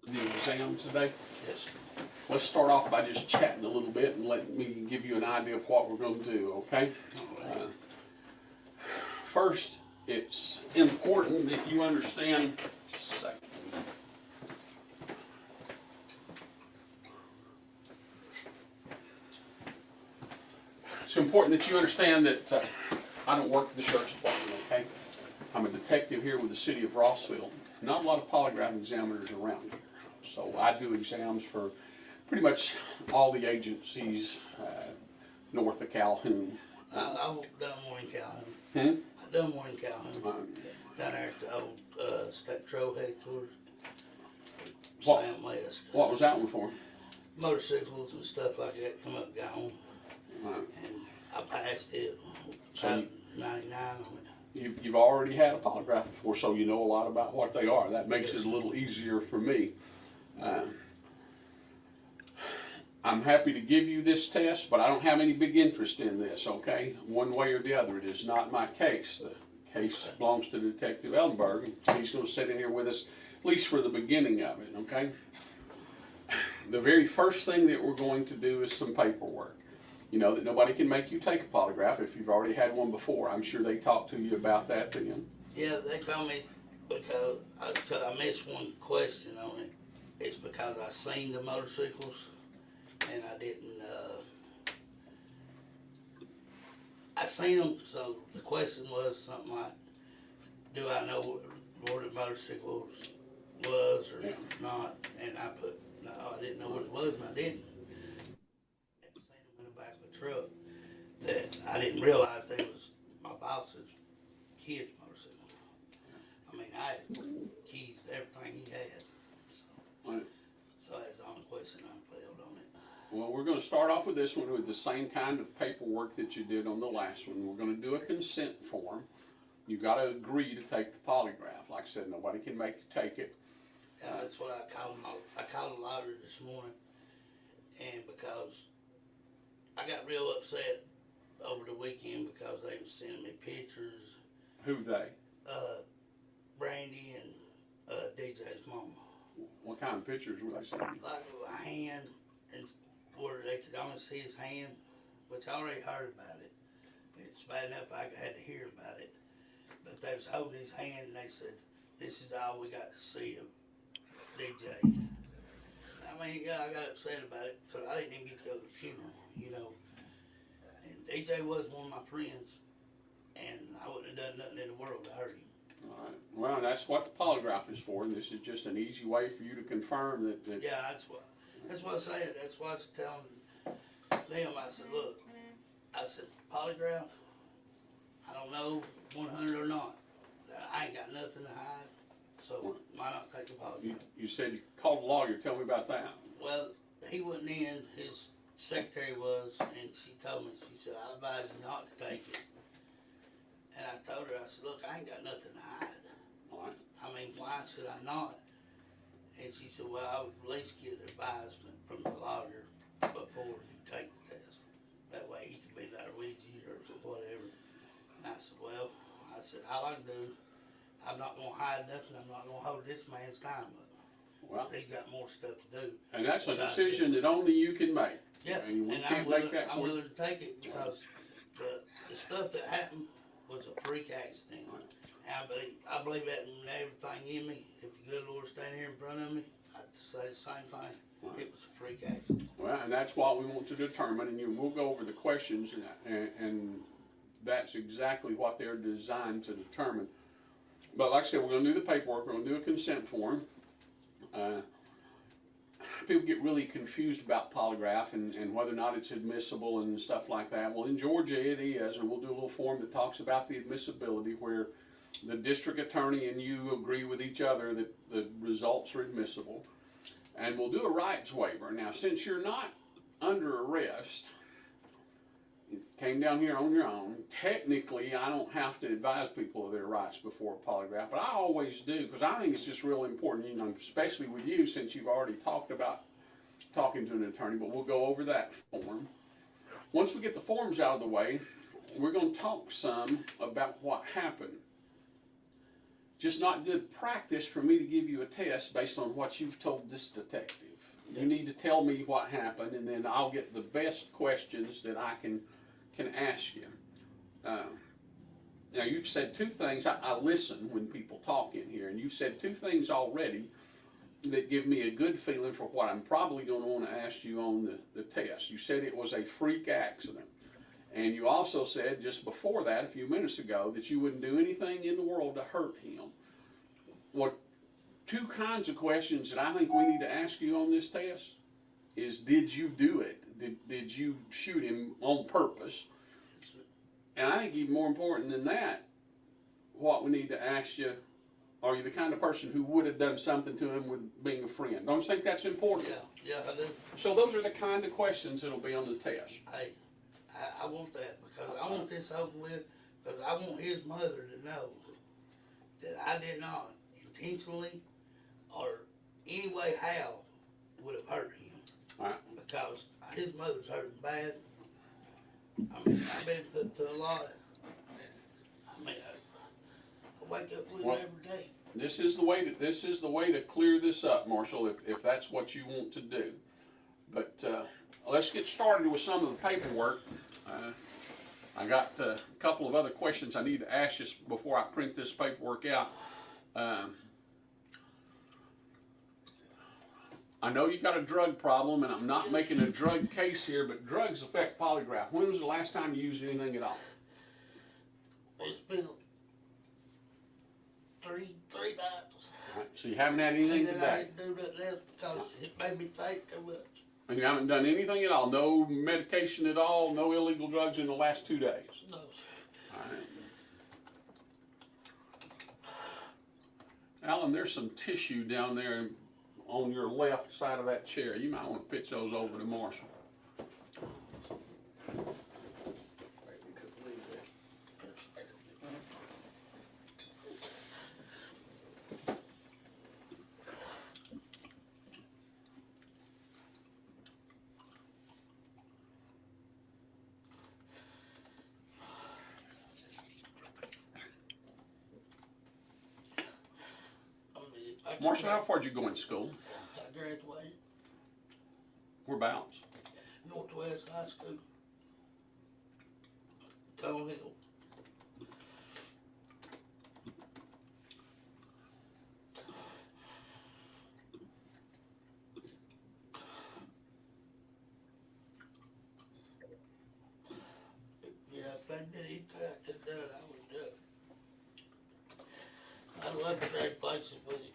The exam today. Yes. Let's start off by just chatting a little bit and let me give you an idea of what we're going to do, okay? All right. First, it's important that you understand. Just a second. It's important that you understand that I don't work for the sheriff's department, okay? I'm a detective here with the city of Rossville. Not a lot of polygraph examiners around here. So I do exams for pretty much all the agencies north of Calhoun. I've done one in Calhoun. Hmm? I've done one in Calhoun. Down there at the old state patrol headquarters. What? Sam West. What was that one for? Motorcycles and stuff like that come up, gone. And I passed it. So you, 99 on it. you've already had a polygraph before, so you know a lot about what they are. That makes it a little easier for me. I'm happy to give you this test, but I don't have any big interest in this, okay? One way or the other, it is not my case. The case belongs to Detective Ellenberg, and he's going to sit in here with us, at least for the beginning of it, okay? The very first thing that we're going to do is some paperwork. You know that nobody can make you take a polygraph if you've already had one before. I'm sure they talked to you about that then. Yeah, they told me because I missed one question on it. It's because I seen the motorcycles and I didn't, I seen them, so the question was something like, do I know where the motorcycles was or not? And I put, no, I didn't know what it was and I didn't. I seen them in the back of the truck that I didn't realize they was my boss's kid's motorcycle. I mean, I had keys to everything he had. Right. So that's the only question I failed on it. Well, we're going to start off with this one with the same kind of paperwork that you did on the last one. We're going to do a consent form. You've got to agree to take the polygraph. Like I said, nobody can make you take it. Yeah, that's what I called them. I called the lottery this morning, and because I got real upset over the weekend because they were sending me pictures. Who they? Brandy and DJ's mama. What kind of pictures were they sending you? Like a hand, and where they could only see his hand, which I already heard about it. It's bad enough I had to hear about it. But they was holding his hand and they said, this is all we got to see of DJ. I mean, yeah, I got upset about it because I didn't even get to go to the funeral, you know. And DJ was one of my friends, and I wouldn't have done nothing in the world to hurt him. All right. Well, that's what the polygraph is for, and this is just an easy way for you to confirm that. Yeah, that's what I said. That's what I was telling them. I said, look, I said, polygraph, I don't know 100 or not. I ain't got nothing to hide, so why not take a polygraph? You said you called a lawyer. Tell me about that. Well, he wasn't in. His secretary was, and she told me, she said, I advise you not to take it. And I told her, I said, look, I ain't got nothing to hide. All right. I mean, why should I not? And she said, well, I would at least get advisement from the lawyer before you take the test. That way he could be there with you or I can do, I'm not gonna hide nothing, I'm not gonna hold this man's time up. Well, He's got more stuff to do. and that's a Besides decision that only you can make. Yeah, And we and can't I'm make willing, that I'm for you. willing to take it because the stuff that happened was a freak accident. I believe that in everything in me. If the good Lord standing here in front of me, I'd say the same thing. It was a freak accident. Well, and that's what we want to determine, and we'll go over the questions, and that's exactly what they're designed to determine. But like I said, we're going to do the paperwork. We're going to do a consent form. People get really confused about polygraph and whether or not it's admissible and stuff like that. Well, in Georgia it is, and we'll do a little form that talks about the admissibility where the district attorney and you agree with each other that the results are admissible. And we'll do a rights waiver. Now, since you're not under arrest, you came down here on your own, technically I don't have to advise people of their rights before a polygraph, but I always do because I think it's just real important, you know, especially with you since you've already talked about talking to an attorney, but we'll go over that form. Once we get the forms out of the way, we're going to talk some about what happened. Just not good practice for me to give you a test based on what you've told this detective. You need to tell me what happened, and then I'll get the best questions that I can ask you. Now, you've said two things. I listen when people talk in here, and you've said two things already that give me a good feeling for what I'm probably going to want to ask you on the test. You said it was a freak accident. And you also said just before that, a few minutes ago, that you wouldn't do anything in the world to hurt him. What two kinds of questions that I think we need to ask you on this test is, did you do it? Did you shoot him on purpose? And I think even more important than that, what we need to ask you, are you the kind of person who would have done something to him with being a friend? Don't you think that's important? Yeah, I do. So those are the kind of questions that'll be on the test. Hey, I want that because I want this over with because I want his mother to know that I did not intentionally or any way how would have hurt him. All right. Because his mother's hurting bad. I mean, I've been put through a lot. I mean, I wake up with it every day. This is the way to clear this up, Marshall, if that's what you want to do. But let's get started with some of the paperwork. I got a couple of other questions I need to ask you before I print this paperwork out. I know you got a drug problem, and I'm not making a drug case here, but drugs affect polygraph. When was the last time you used anything at all? It's been three nights. All right, so you haven't had anything And then I today. didn't do that last because it made me think too much. And you haven't done anything at all? No medication at all? No illegal drugs in the last 2 days? No, All right. Alan, there's some tissue down there on your left side of that chair. You might want to pitch those over to Marshall. Marshall, how far did you go in school? I graduated Whereabouts? Northwest High School. Tunnel Hill. Yeah, if I did anything I could do it, I would do it. I love to trade places with you.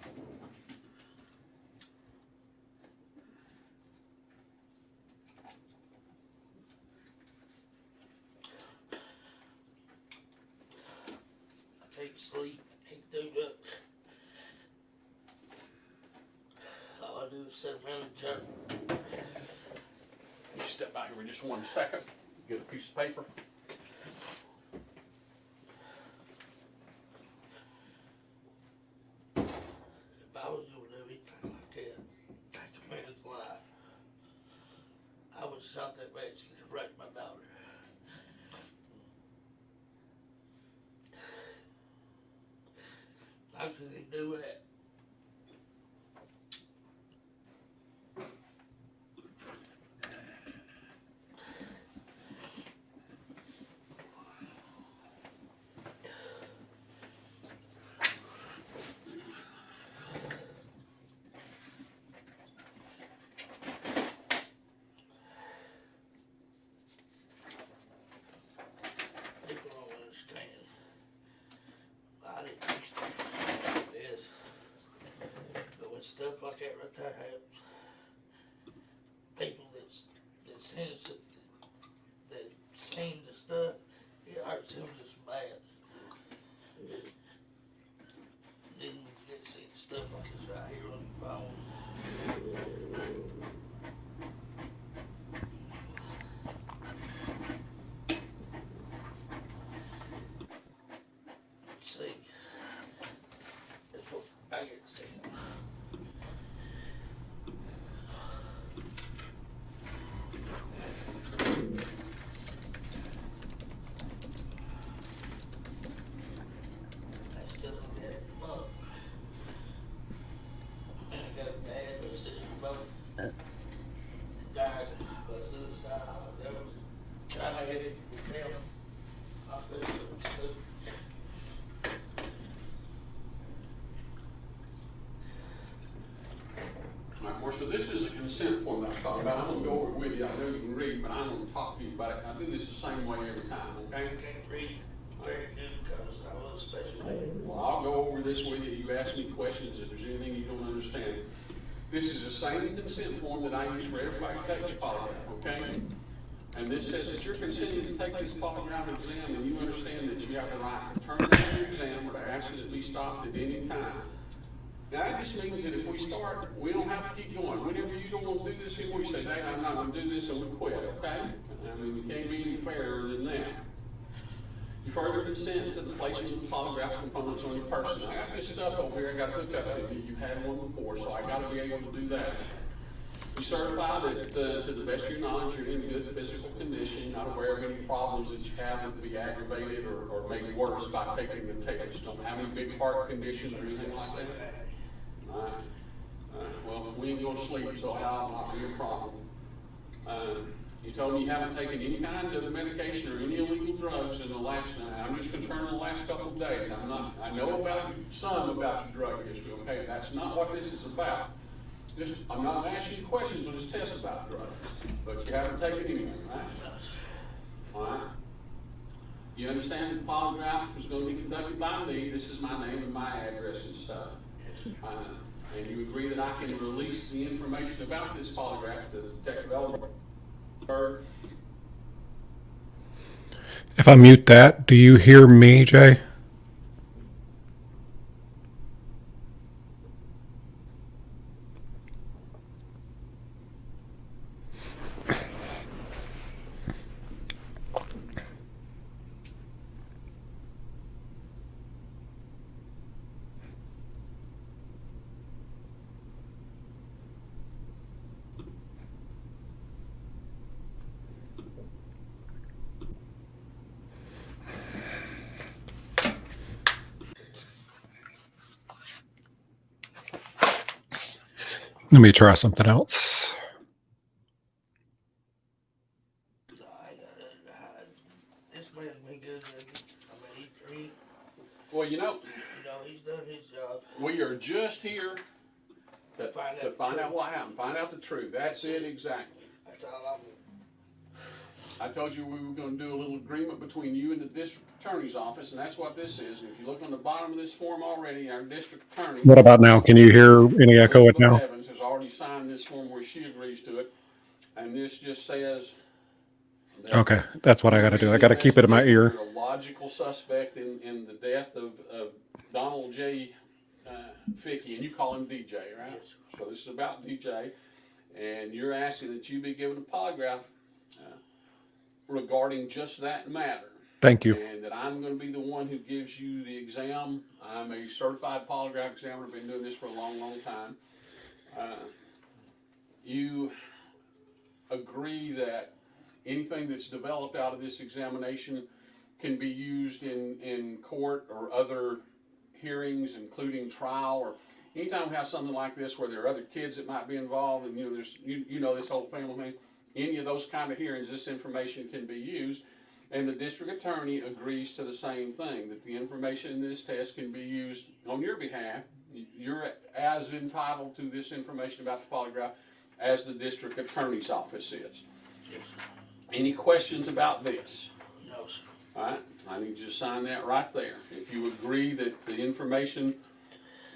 I can't sleep, I can't do that. All I do is sit around and joke. You step back here for just 1 second. Get a piece of paper. If I was gonna do anything like that, take a man's life, I would have shot that man so he could wreck my daughter. do that. People don't understand. I didn't used to understand this. But when stuff like that right there happens, people that sends it, that seen the stuff, it hurts him just bad. Then you get see stuff like this right here on your phone. See, that's what I get to see. I still don't get it up. And I got a dad and a sister both died by suicide. That was trying to hit it with them. I couldn't do it. Alright, Marshall, this is a consent form that I was talking about. I'm gonna go over it with you. I know you can read, but I'm gonna talk to you about it. I do this the same way every time, okay? I can't read very good because I was a special ed. Well, I'll go over this with you. You ask me questions if there's anything you don't understand. This is the same consent form that I use for everybody who takes polygraph, okay? And this says that you're consenting to take this polygraph exam and you understand that you have the right to terminate your exam or to ask it to be stopped at any time. Now, that just means that if we start, we don't have to keep going. Whenever you don't want to do this anymore, you say, "Dave, I'm not going to do this," and we quit, okay? I mean, we can't be any fairer than that. You further consent to the placement of polygraph components on your person. I got this stuff over here I got to hook up to you. You've had one before, so I got to be able to do that. You certify that, to the best of your knowledge, you're in good physical condition, not aware of any problems that you have that would be aggravated or made worse by taking the test. Don't have any big heart conditions or anything like that. All right. Well, we ain't gonna sleep, so I'll not be a problem. You told me you haven't taken any kind of medication or any illegal drugs in the last, I'm just concerned in the last couple of days. I know about some about your drug history, okay? That's not what this is about. I'm not asking you questions on this test about drugs, but you haven't taken anything, right? All right. You understand that the polygraph is going to be conducted by me. This is my name and my address and stuff. And you agree that I can release the information about this polygraph to Detective Ellenberg. If I mute that, do you hear me, Jay? Let me try something else. This man's been good. I mean, he drink. Well, you know, He's done his job. we are just here to find out what happened, find out the truth. That's it, exactly. That's all I want. I told you we were going to do a little agreement between you and the district attorney's office, and that's what this is. And if you look on the bottom of this form already, our district attorney. What about now? Can you hear any echo it now? Evans has already signed this form where she agrees to it, and this just says. Okay, that's what I got to do. I got to keep it in my ear. You're a logical suspect in the death of Donald J. Fickey, and you call him DJ, right? Yes. So this is about DJ, and you're asking that you be given a polygraph regarding just that matter. Thank you. And that I'm going to be the one who gives you the exam. I'm a certified polygraph examiner. I've been doing this for a long, long time. You agree that anything that's developed out of this examination can be used in court or other hearings, including trial, or anytime we have something like this where there are other kids that might be involved, and there's this whole family thing, any of those kind of hearings, this information can be used. And the district attorney agrees to the same thing, that the information in this test can be used on your behalf. You're as entitled to this information about the polygraph as the district attorney's office is. Yes, sir. Any questions about this? No, sir. All right, I need you to sign that right there. If you agree that the information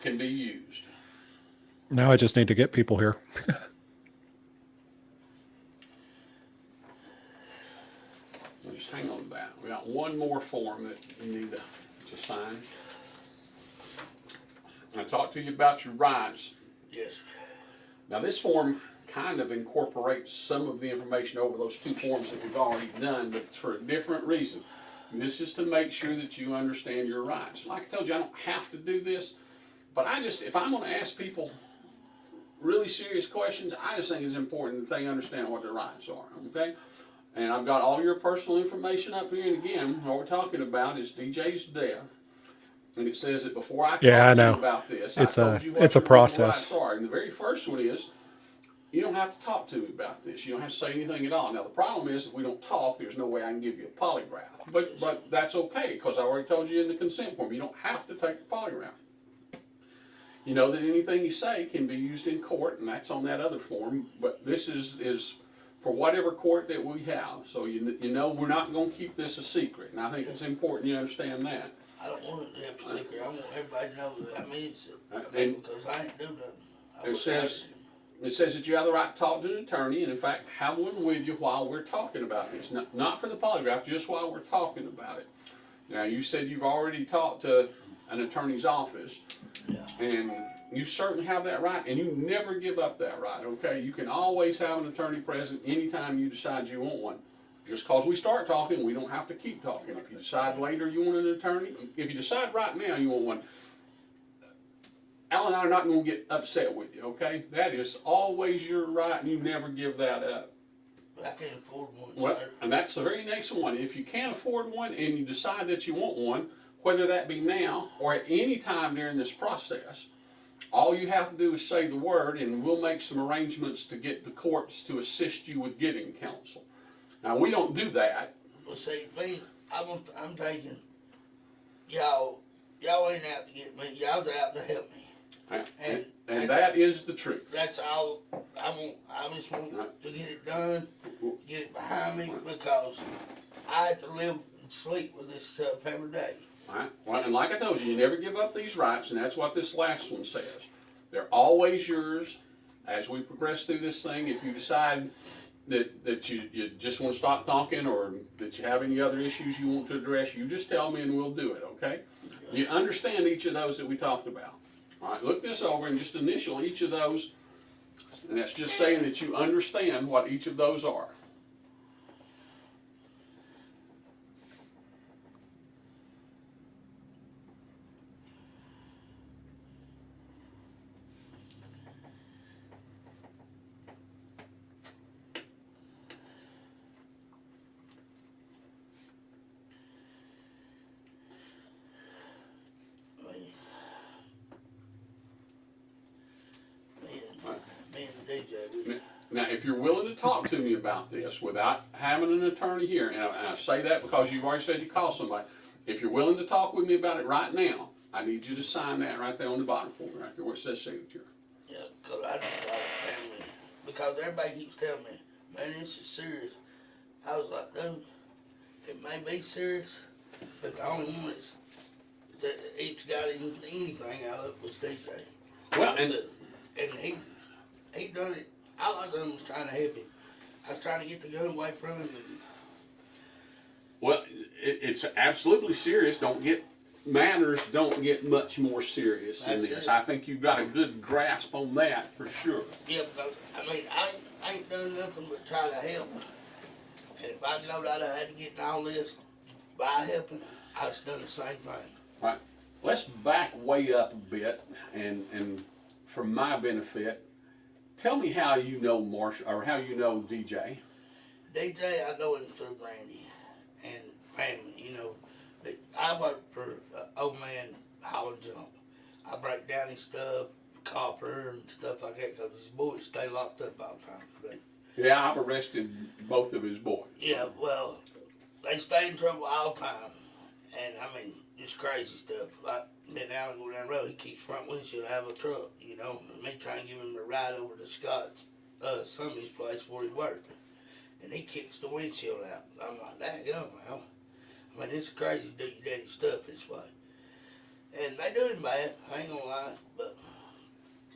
can be used. Now I just need to get people here. Just hang on to that. We got one more form that you need to sign. I talked to you about your rights. Yes, sir. Now this form kind of incorporates some of the information over those two forms that we've already done, but it's for a different reason. And this is to make sure that you understand your rights. Like I told you, I don't have to do this, but if I'm going to ask people really serious questions, I just think it's important that they understand what their rights are, okay? And I've got all your personal information up here, and again, what we're talking about is DJ's death. And it says that before I talk to you about this, I told you what it's a your legal process. rights are. And the very first one is, you don't have to talk to me about this. You don't have to say anything at all. Now the problem is, if we don't talk, there's no way I can give you a polygraph. But that's okay, because I already told you in the consent form, you don't have to take the polygraph. You know that anything you say can be used in court, and that's on that other form. But this is for whatever court that we have. So you know we're not going to keep this a secret, and I think it's important you understand that. I don't want it to have a secret. I want everybody to know that. Because I ain't do nothing. It says that you have the right to talk to an attorney, and in fact, have one with you while we're talking about this. Not for the polygraph, just while we're talking about it. Now, you said you've already talked to an attorney's office, and you certainly have that right, and you never give up that right, okay? You can always have an attorney present anytime you decide you want one. Just because we start talking, we don't have to keep talking. If you decide later you want an attorney, if you decide right now you want one, Al and I are not going to get upset with you, okay? That is always your right, and you never give that up. But I can't afford one. Well, and that's the very next one. If you can't afford one and you decide that you want one, whether that be now or at any time during this process, all you have to do is say the word, and we'll make some arrangements to get the courts to assist you with getting counsel. Now, we don't do that. Well, see, me, I'm thinking, y'all ain't out to get me. Y'all's out to help me. And that is the truth. That's all I want. I just want to get it done, get it behind me, because I have to live and sleep with this stuff every day. All right. Well, and like I told you, you never give up these rights, and that's what this last one says. They're always yours. As we progress through this thing, if you decide that you just want to stop talking, or that you have any other issues you want to address, you just tell me and we'll do it, okay? You understand each of those that we talked about. All right, look this over and just initial each of those, and that's just saying that you understand what each of those are. Now, if you're willing to talk to me about this without having an attorney here, and I say that because you've already said you call somebody, if you're willing to talk with me about it right now, I need you to sign that right there on the bottom for me, right there where it says signature. Yeah, because I don't family. Because everybody keeps telling me, man, this is serious. I was like, dude, it may be serious, but the only one that each got anything out of it was DJ. Well, and he done it. All I done was trying to help him. I was trying to get the gun away from him. Well, it's absolutely serious. Matters don't get much more serious than this. I think you've got a good grasp on that for sure. Yeah, because, I ain't done nothing but try to help. And if I know that I had to get in all this by helping, I would have done the same thing. All right. Let's back way up a bit, and for my benefit, tell me how you know Marshall, or how you know DJ. DJ, I know him through Brandy and family. You know, I worked for old man holler jump. I break down his stuff, copper and stuff like that, because his boys stay locked up all the time. Yeah, I've arrested both of his boys. Yeah, well, they stay in trouble all the time. And I mean, just crazy stuff. Like, then Alan go down the road, he keeps front windshield out of a truck, you know, and me trying to give him a ride over to Scott's, somebody's place where he worked. And he kicks the windshield out. I'm like, daggone, man. I mean, it's crazy to do your daddy stuff this way. And they do him bad, I ain't gonna lie, but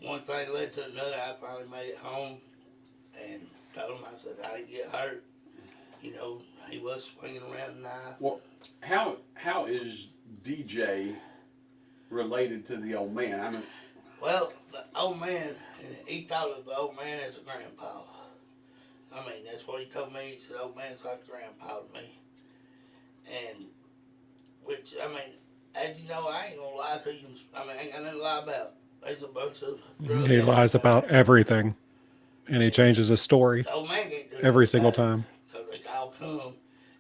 one thing led to another. I finally made it home and told him, I said, I didn't get hurt. You know, he was swinging around the knife. Well, how is DJ related to the old man? I mean, Well, the old man, he thought of the old man as a grandpa. I mean, that's what he told me. He said, old man's like a grandpa to me. And, which, I mean, as you know, I ain't gonna lie to you. I mean, I ain't got nothing to lie about. There's a bunch of drug He addicts lies out about there. everything, and he changes his story The old man can't do every nothing single about it, time. because they all come,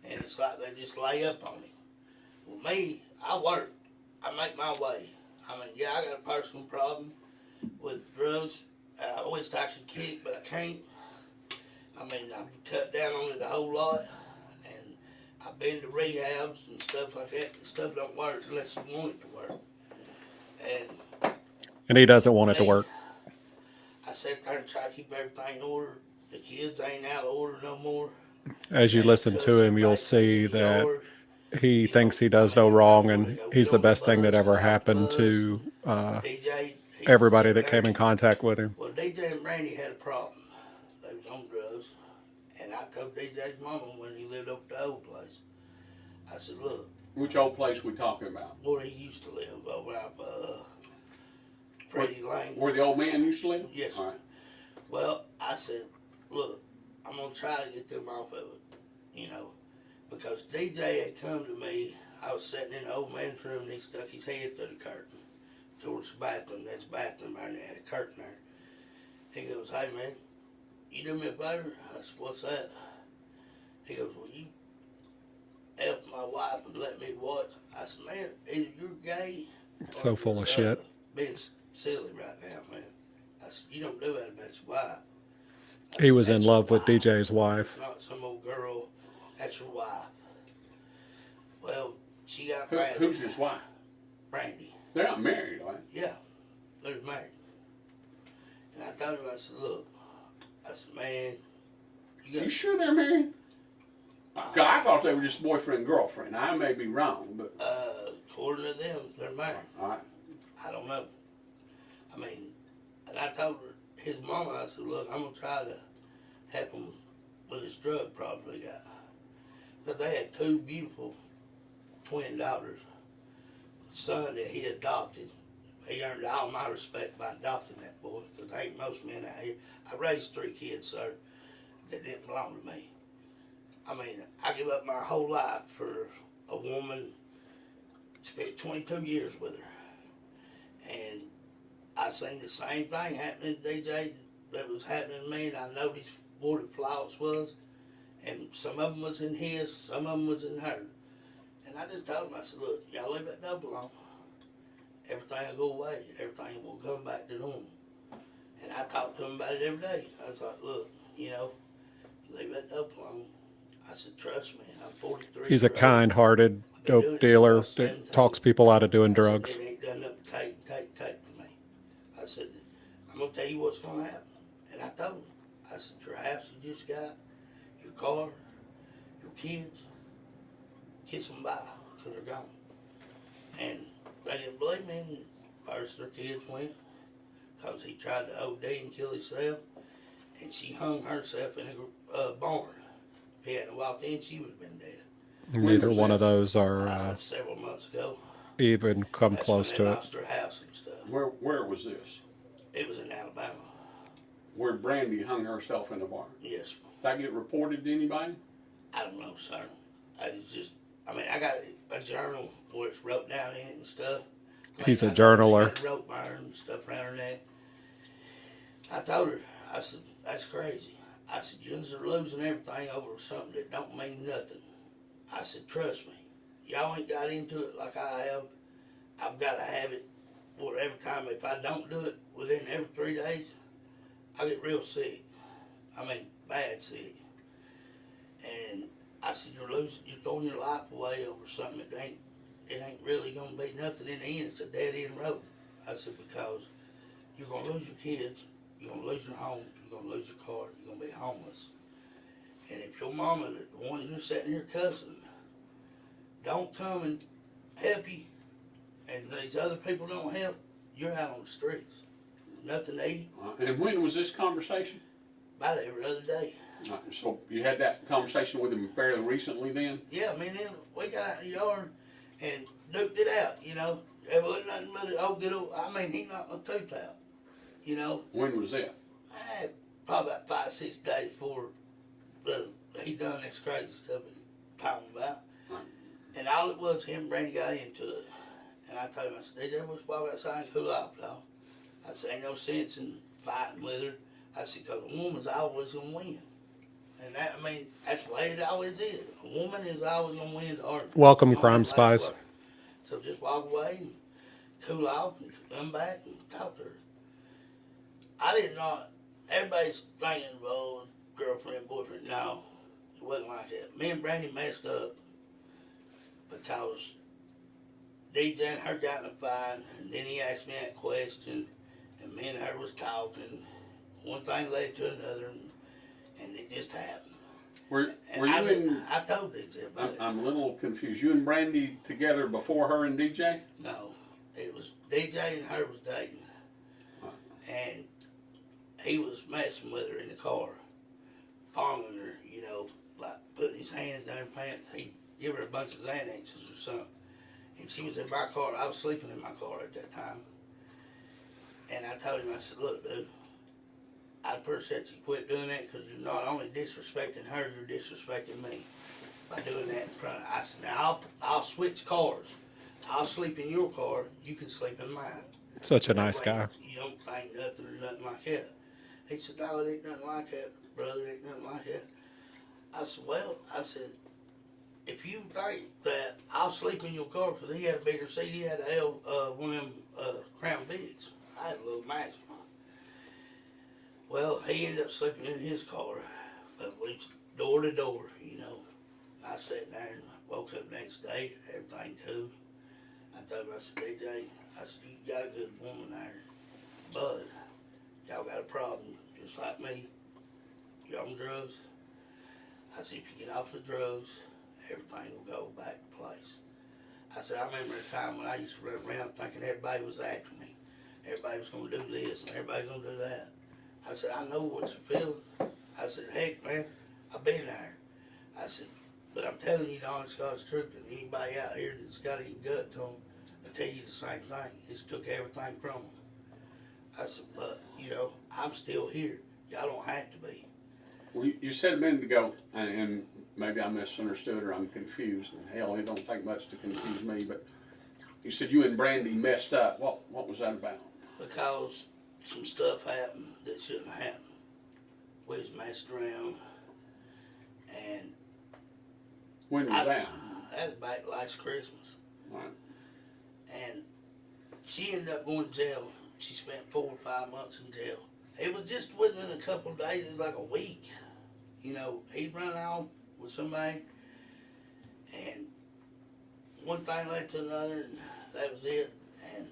and it's like they just lay up on him. Well, me, I work. I make my way. I mean, yeah, I got a personal problem with drugs. I always I could kick, but I can't. I mean, I've cut down on it a whole lot, and I've been to rehabs and stuff like that. Stuff don't work unless you want it to work. And he doesn't want it to work. I sat there and tried to keep everything in order. The kids ain't out of order no more. As you listen to him, you'll see that he thinks he does no wrong, and he's the best thing that ever happened to DJ, everybody that came in contact with him. Well, DJ and Brandy had a problem. They was on drugs. And I told DJ's mama when he lived up at the old place. I said, look, which old place we talking about? where he used to live, over up Pretty Lane. Where the old man used to live? Yes, All sir. right. Well, I said, look, I'm going to try to get them off of it, you know, because DJ had come to me. I was sitting in the old man's room and he stuck his head through the curtain towards the bathroom. That's the bathroom there, and they had a curtain there. He goes, hey, man, you do me a favor? I said, what's that? He goes, well, you help my wife and let me watch. I said, man, either you're gay So or full you're, of shit. being silly right now, man. I said, you don't do that about your wife. I He said, was in "That's your love with wife. DJ's wife. Not some old girl. That's your wife. Well, she got Who, married. who's his wife? Brandy. They're not married, right? Yeah, they're married. And I told him, I said, look, I said, man, you You got, sure they're married? 'Cause I thought they were just boyfriend and girlfriend. I may be wrong, but according to them, they're married. all right. I don't know. I mean, and I told her, his mama, I said, look, I'm going to try to help him with his drug problem he got. But they had two beautiful twin daughters, son that he adopted. He earned all my respect by adopting that boy, because there ain't most men out here. I raised 3 kids, sir, that didn't belong to me. I mean, I give up my whole life for a woman, spent 22 years with her. And I seen the same thing happening to DJ that was happening to me, and I noticed what the flaws was. And some of them was in his, some of them was in her. And I just told him, I said, look, y'all leave that double on. Everything will go away. Everything will come back to normal. And I talk to him about it every day. I was like, look, you know, leave that double on. I said, trust me, I'm 43. He's a kind-hearted dope dealer that talks people out of doing drugs. I said, it ain't done nothing but take for me. I said, I'm going to tell you what's going to happen. And I told him, I said, your house you just got, your car, your kids, kiss them bye, because they're gone. And they didn't believe me, and first their kids went, because he tried to OD and kill himself, and she hung herself in a barn. If he hadn't walked in, she would have been dead. Neither one of those are Several months ago. even come That's close when to they it. lost their house and stuff. Where was this? It was in Alabama. Where Brandy hung herself in the barn. Yes. Did that get reported to anybody? I don't know, sir. I was just, I mean, I got a journal where it's wrote down in it and stuff. I mean, He's a I know journaler. she had rope burn and stuff around her neck. I told her, I said, that's crazy. I said, you are losing everything over something that don't mean nothing. I said, trust me. Y'all ain't got into it like I have. I've got to have it where every time, if I don't do it within every 3 days, I get real sick. I mean, bad sick. And I said, you're throwing your life away over something that it ain't really gonna be nothing in the end. It's a dead end road. I said, because you're gonna lose your kids, you're gonna lose your home, you're gonna lose your car, you're gonna be homeless. And if your mama, the one you're sitting here cussing, don't come and help you, and these other people don't help, you're out on the streets. Nothing to eat. And when was this conversation? About every other day. So you had that conversation with him fairly recently then? Yeah, me and him, we got out in the yard and duked it out, you know. It wasn't nothing but good old, I mean, he knocked my tooth out, you know. When was that? Probably about 5, 6 days before he done this crazy stuff he's talking about. Right. And all it was, him and Brandy got into it. And I told him, I said, they just walk outside and cool off, though. I said, ain't no sense in fighting with her. I said, because a woman's always going to win. And that, I mean, that's the way it always is. A woman is always going to win the argument. Welcome, Crime Spies. So just walk away and cool off and come back and talk to her. I did not, everybody's thinking, oh, girlfriend, boyfriend. No, it wasn't like that. Me and Brandy messed up because DJ and her got in a fight, and then he asked me that question, and me and her was talking. One thing led to another, and it just happened. I told DJ about it. I'm a little confused. You and Brandy together before her and DJ? No, it was DJ and her was dating, and he was messing with her in the car, following her, you know, like putting his hands down her pants. He'd give her a bunch of Xanaxes or something. And she was in my car. I was sleeping in my car at that time. And I told him, I said, look, dude, I appreciate you quit doing that because you're not only disrespecting her, you're disrespecting me by doing that in front of her. I said, now I'll switch cars. I'll sleep in your car. You can sleep in mine. Such a nice guy. You don't think nothing or nothing like that. He said, no, it ain't nothing like that, brother. It ain't nothing like that. I said, well, if you think that I'll sleep in your car, because he had a bigger seat, he had one of them Crown Vics. I had a little Maxima. Well, he ended up sleeping in his car, but we was door to door, you know. I sat there and woke up next day, everything cool. I told him, I said, DJ, I said, you got a good woman there, but y'all got a problem, just like me. You're on drugs. I said, if you get off the drugs, everything will go back to place. I said, I remember a time when I used to run around thinking everybody was after me. Everybody was going to do this and everybody was going to do that. I said, I know what you're feeling. I said, heck, man, I've been there. I said, but I'm telling you the honest God's truth, and anybody out here that's got any gut to them will tell you the same thing. It's took everything from them. I said, but, you know, I'm still here. Y'all don't have to be. Well, you said a minute ago, and maybe I misunderstood or I'm confused, and hell, it don't take much to confuse me, but you said you and Brandy messed up. What was that about? Because some stuff happened that shouldn't have happened. We was messing around, and When was that? That was back last Christmas. All right. And she ended up going to jail. She spent 4 or 5 months in jail. It was just within a couple of days, it was like a week. You know, he'd run out with somebody, and one thing led to another, and that was it. And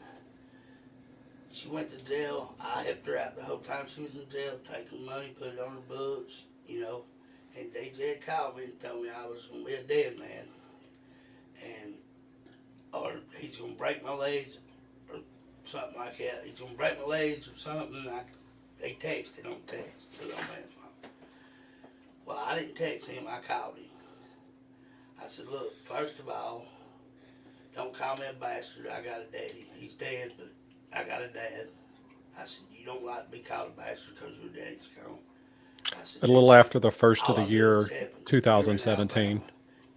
she went to jail. I helped her out the whole time she was in jail, taking money, put it on her books, you know. And DJ called me and told me I was going to be a dead man. And, or he's going to break my legs, or something like that. He's going to break my legs or something. They texted on text to the man's phone. Well, I didn't text him, I called him. I said, look, first of all, don't call me a bastard. I got a daddy. He's dead, but I got a dad. I said, you don't like to be called a bastard because your daddy's gone. I said, A little after the first of all the I do year, is help him. 2017.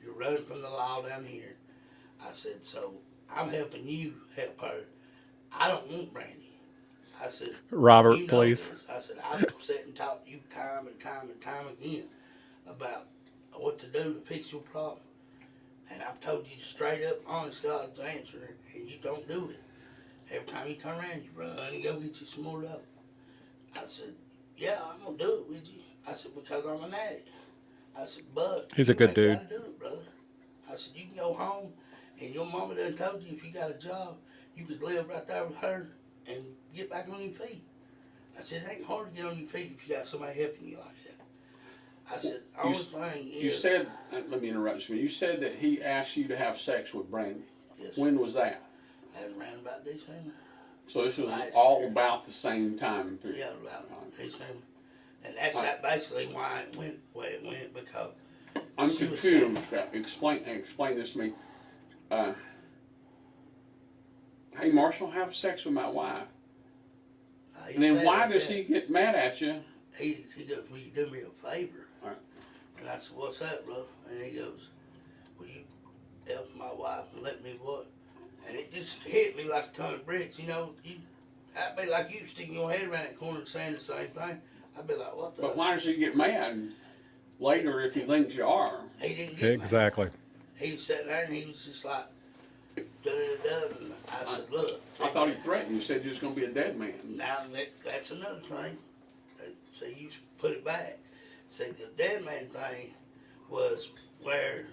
You're running from the law down here. I said, so I'm helping you help her. I don't want Brandy. I said, Robert, you know please. this. I said, I've sat and talked to you time and time and time again about what to do to fix your problem. And I've told you straight up, honest God's answer, and you don't do it. Every time you turn around, you run and go get you some more dope. I said, yeah, I'm gonna do it with you. I said, because I'm an addict. I said, but He's a good you dude. ain't gotta do it, brother. I said, you can go home, and your mama done told you if you got a job, you could live right there with her and get back on your feet. I said, it ain't hard to get on your feet if you got somebody helping you like that. I said, only thing is... You said, let me interrupt you. You said that he asked you to have sex with Brandy. Yes, when was that? That was around about December. So this was Last all year. about the same time period. Yeah, about December. And that's basically why it went the way it went, because I'm she was confused. Explain this to me. Hey, Marshall, have sex with my wife. And then why does he get mad at you? He goes, will you do me a favor? All right. And I said, what's that, brother? And he goes, will you help my wife and let me what? And it just hit me like a ton of bricks. You know, I'd be like you sticking your head around that corner and saying the same thing. I'd be like, what the? But why does he get mad later if he thinks you are? He didn't get Exactly. mad. He was sitting there and he was just like, da-da-da-da. And I said, look. I thought he threatened you. Said you was going to be a dead man. Now, that's another thing. So you put it back. See, the dead man thing was where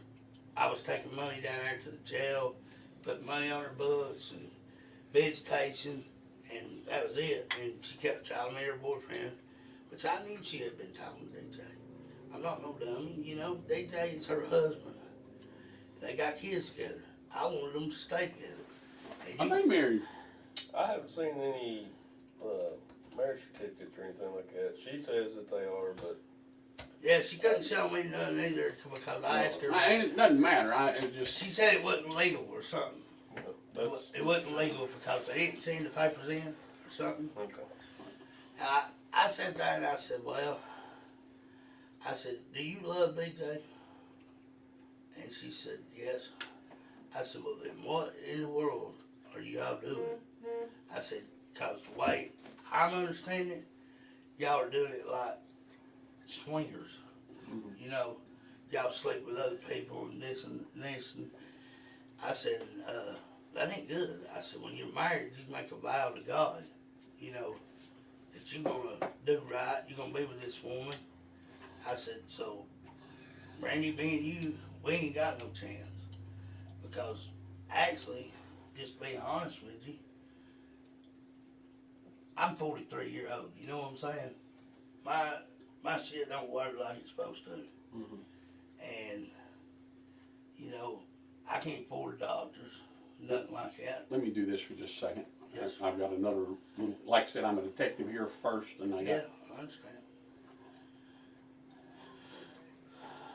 I was taking money down there to the jail, putting money on her books and visitation, and that was it. And she kept telling me her boyfriend, which I knew she had been talking to DJ. I'm not no dummy, you know. DJ is her husband. They got kids together. I wanted them to stay together. Are they married? I haven't seen any marriage certificates or anything like that. She says that they are, but Yeah, she couldn't show me none either because I asked her. It doesn't matter. It just. She said it wasn't legal or something. you know, that's It wasn't legal because they didn't send the papers in or something. okay. I sat there and I said, well, I said, do you love BJ? And she said, yes. I said, well then what in the world are you all doing? I said, because the way I'm understanding, y'all are doing it like swingers. You know, y'all sleep with other people and this and this. And I said, that ain't good. I said, when you're married, you make a vow to God, you know, that you're going to do right, you're going to be with this woman. I said, so, Brandy, being you, we ain't got no chance. Because, actually, just being honest with you, I'm 43 years old, you know what I'm saying? My shit don't work like it's supposed to. And, you know, I can't afford doctors, nothing like that. Let me do this for just a second. Yes. I've got another. Like I said, I'm a detective here first, and I got. Yeah, I understand.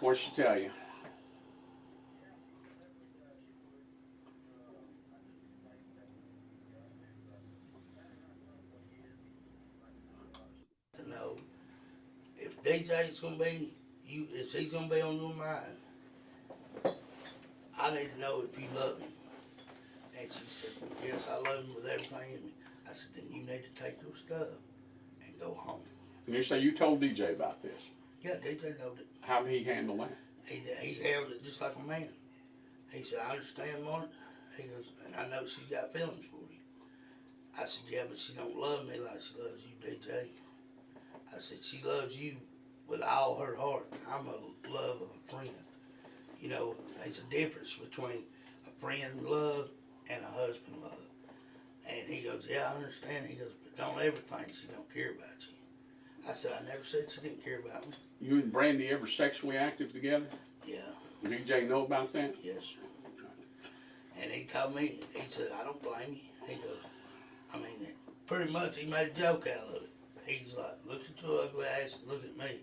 What did she tell you? To know if DJ's gonna be you, if he's gonna be on your mind, I need to know if you love him. And she said, yes, I love him with everything in me. I said, then you need to take your stuff and go home. And you say you told DJ about this. Yeah, DJ knowed it. How did he handle that? He held it just like a man. He said, I understand, Mark. He goes, and I know she's got feelings for you. I said, yeah, but she don't love me like she loves you, DJ. I said, she loves you with all her heart. I'm a love of a friend. You know, there's a difference between a friend love and a husband love. And he goes, yeah, I understand. He goes, but don't ever think she don't care about you. I said, I never said she didn't care about me. You and Brandy ever sexually active together? Yeah, Did DJ know about that? yes, sir. And he told me, he said, I don't blame you. He goes, I mean, pretty much he made a joke out of it. He's like, look at your ugly ass and look at me.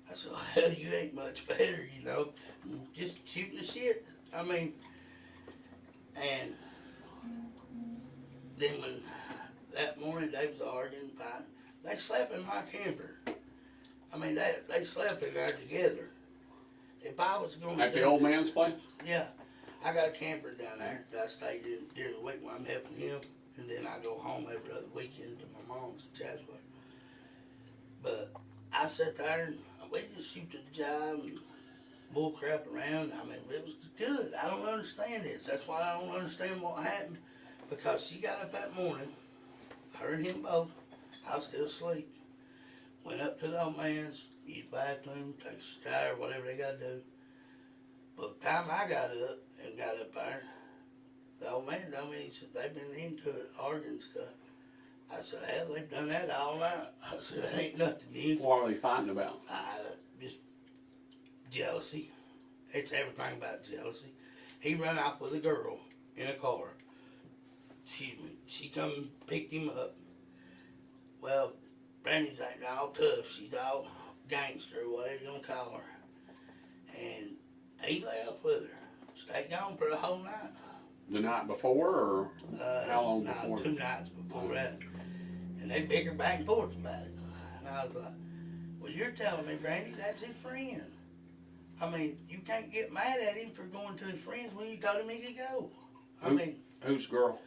I said, well, you ain't much better, you know. Just shooting the shit. I mean, and then when that morning they was arguing, fighting, they slept in my camper. I mean, they slept in there together. If I was going to At the old man's place? Yeah, I got a camper down there that I stayed in during the week when I'm helping him, and then I go home every other weekend to my mom's in Chatsworth. But I sat there and we just shoot the jive and bull crap around. I mean, it was good. I don't understand this. That's why I don't understand what happened. Because she got up that morning, her and him both, I was still asleep. Went up to the old man's, used the bathroom, take a shower, whatever they gotta do. But the time I got up and got up there, the old man told me, he said, they've been into it, arguing and stuff. I said, hell, they've done that all night. I said, that ain't nothing new. What are they fighting about? Just jealousy. It's everything about jealousy. He ran off with a girl in a car. Excuse me. She come and picked him up. Well, Brandy's acting all tough. She's all gangster, whatever you gonna call her. And he left with her. Stayed gone for the whole night. The night before, or how long No, before? 2 nights before that. And they bickered back and forth about it. And I was like, well, you're telling me, Brandy, that's his friend. I mean, you can't get mad at him for going to his friends when you told him he could go. I mean, Whose girl?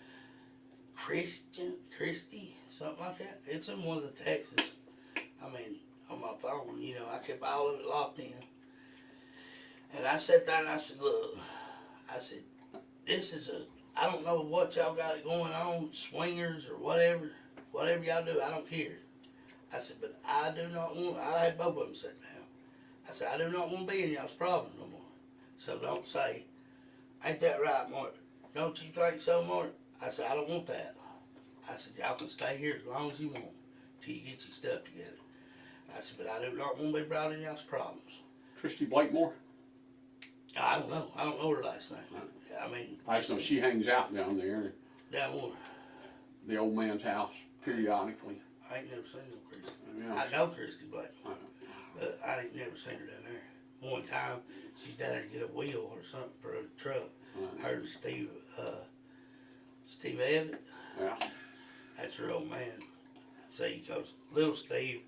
Christy, something like that. It's in one of the texts. I mean, on my phone, you know, I kept all of it locked in. And I sat there and I said, look, I said, this is I don't know what y'all got going on, swingers or whatever y'all do, I don't care. I said, but I do not want, I had both of them sit down. I said, I do not want to be in y'all's problem no more. So don't say, ain't that right, Mark? Don't you think so, Mark? I said, I don't want that. I said, y'all can stay here as long as you want, till you get your stuff together. I said, but I do not want to be brought in y'all's problems. Christy Blakemore? I don't know. I don't know her last name. I mean, I just know she hangs out down there, down one. the old man's house, periodically. I ain't never seen no Christy. Yeah. I know Christy Blakemore, but I ain't never seen her down there. One time, she's down there to get a wheel or something for a truck. Her and Steve Evans, Yeah. that's her old man. See, because little Steve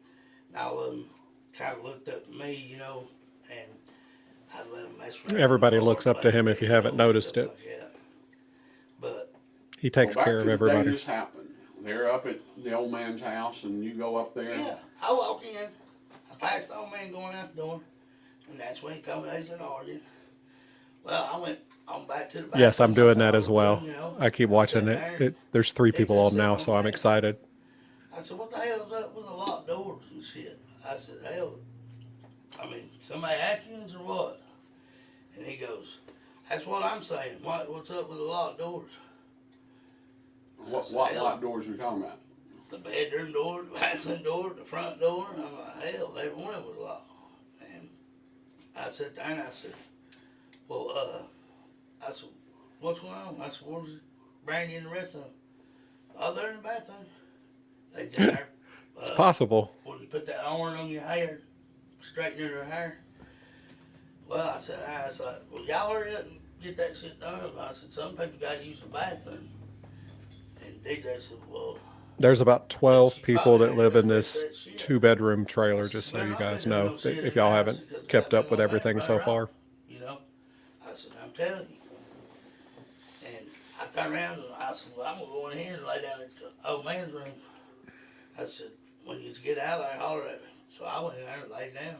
and all of them kind of looked up to me, you know, and I'd let them mess around. Everybody looks up to him if you haven't noticed it. Like that. But He takes Well, back care of to the day everybody. this happened. They're up at the old man's house, and you go up there. yeah, I walk in, I passed the old man going out the door, and that's when he told me they was in arguing. Well, I went on back to the back. Yes, I'm doing that as well. You know, I keep watching sat it. there. There's 3 people on now, so I'm excited. I said, what the hell's up with the locked doors and shit? I said, hell, I mean, somebody actions or what? And he goes, that's what I'm saying. What's up with the locked doors? What said, locked hell, doors are we talking about? the bedroom door, the bathroom door, the front door. And I'm like, hell, every one of them was locked. And I sat there and I said, well, I said, what's going on? I said, where's Brandy and the rest of them? Oh, they're in the bathroom. They just there. It's possible. Well, you put that iron on your hair, straightening your hair. Well, I said, like, well, y'all hurry up and get that shit done. I said, some people got to use the bathroom. And DJ said, well, There's about 12 people that live in this 2-bedroom trailer, just so you guys know, if y'all haven't kept up with everything so far. you know, I said, I'm telling you. And I turned around and I said, well, I'm going to go in here and lay down in the old man's room. I said, when you get out there, holler at me. So I went in there and laid down.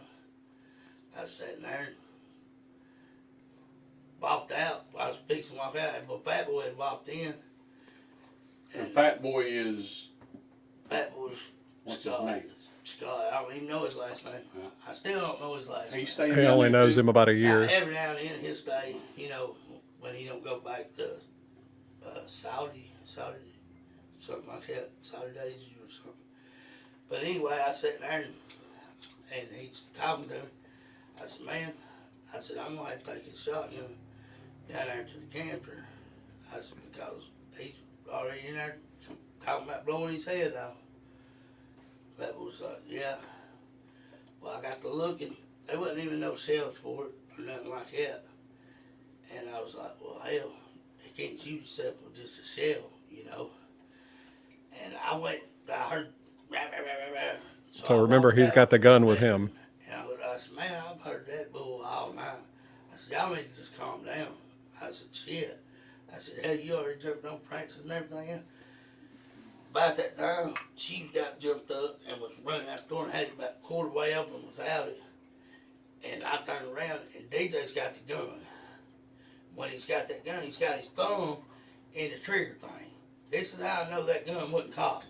I sat in there and walked out. I was fixing to walk out, but Fat Boy had walked in. And Fat Boy is, Fat Boy's what's his Scott. name? Scott. I don't even know his last name. Yeah. I still don't know his last name. He's staying He down only there knows too? him about a Now, year. every now and then he'll stay, you know, when he don't go back to Saudi, something like that, Saudi days or something. But anyway, I sat there and he's talking to me. I said, man, I said, I'm going to have to take his shotgun down there to the camper. I said, because he's already in there talking about blowing his head off. That was like, yeah. Well, I got to looking. There wasn't even no shells for it or nothing like that. And I was like, well, hell, he can't shoot himself with just a shell, you know. And I went, I heard, rah, rah, rah, rah, rah. So I remember, walked he's out got the and gun went with back. him. And I said, man, I've heard that bull all night. I said, y'all need to just calm down. I said, shit. I said, hell, you already jumped on Francis and everything else. About that time, she got jumped up and was running out the door and had it about a quarter way open and was out it. And I turned around and DJ's got the gun. When he's got that gun, he's got his thumb in the trigger thing. This is how I know that gun wasn't cocked.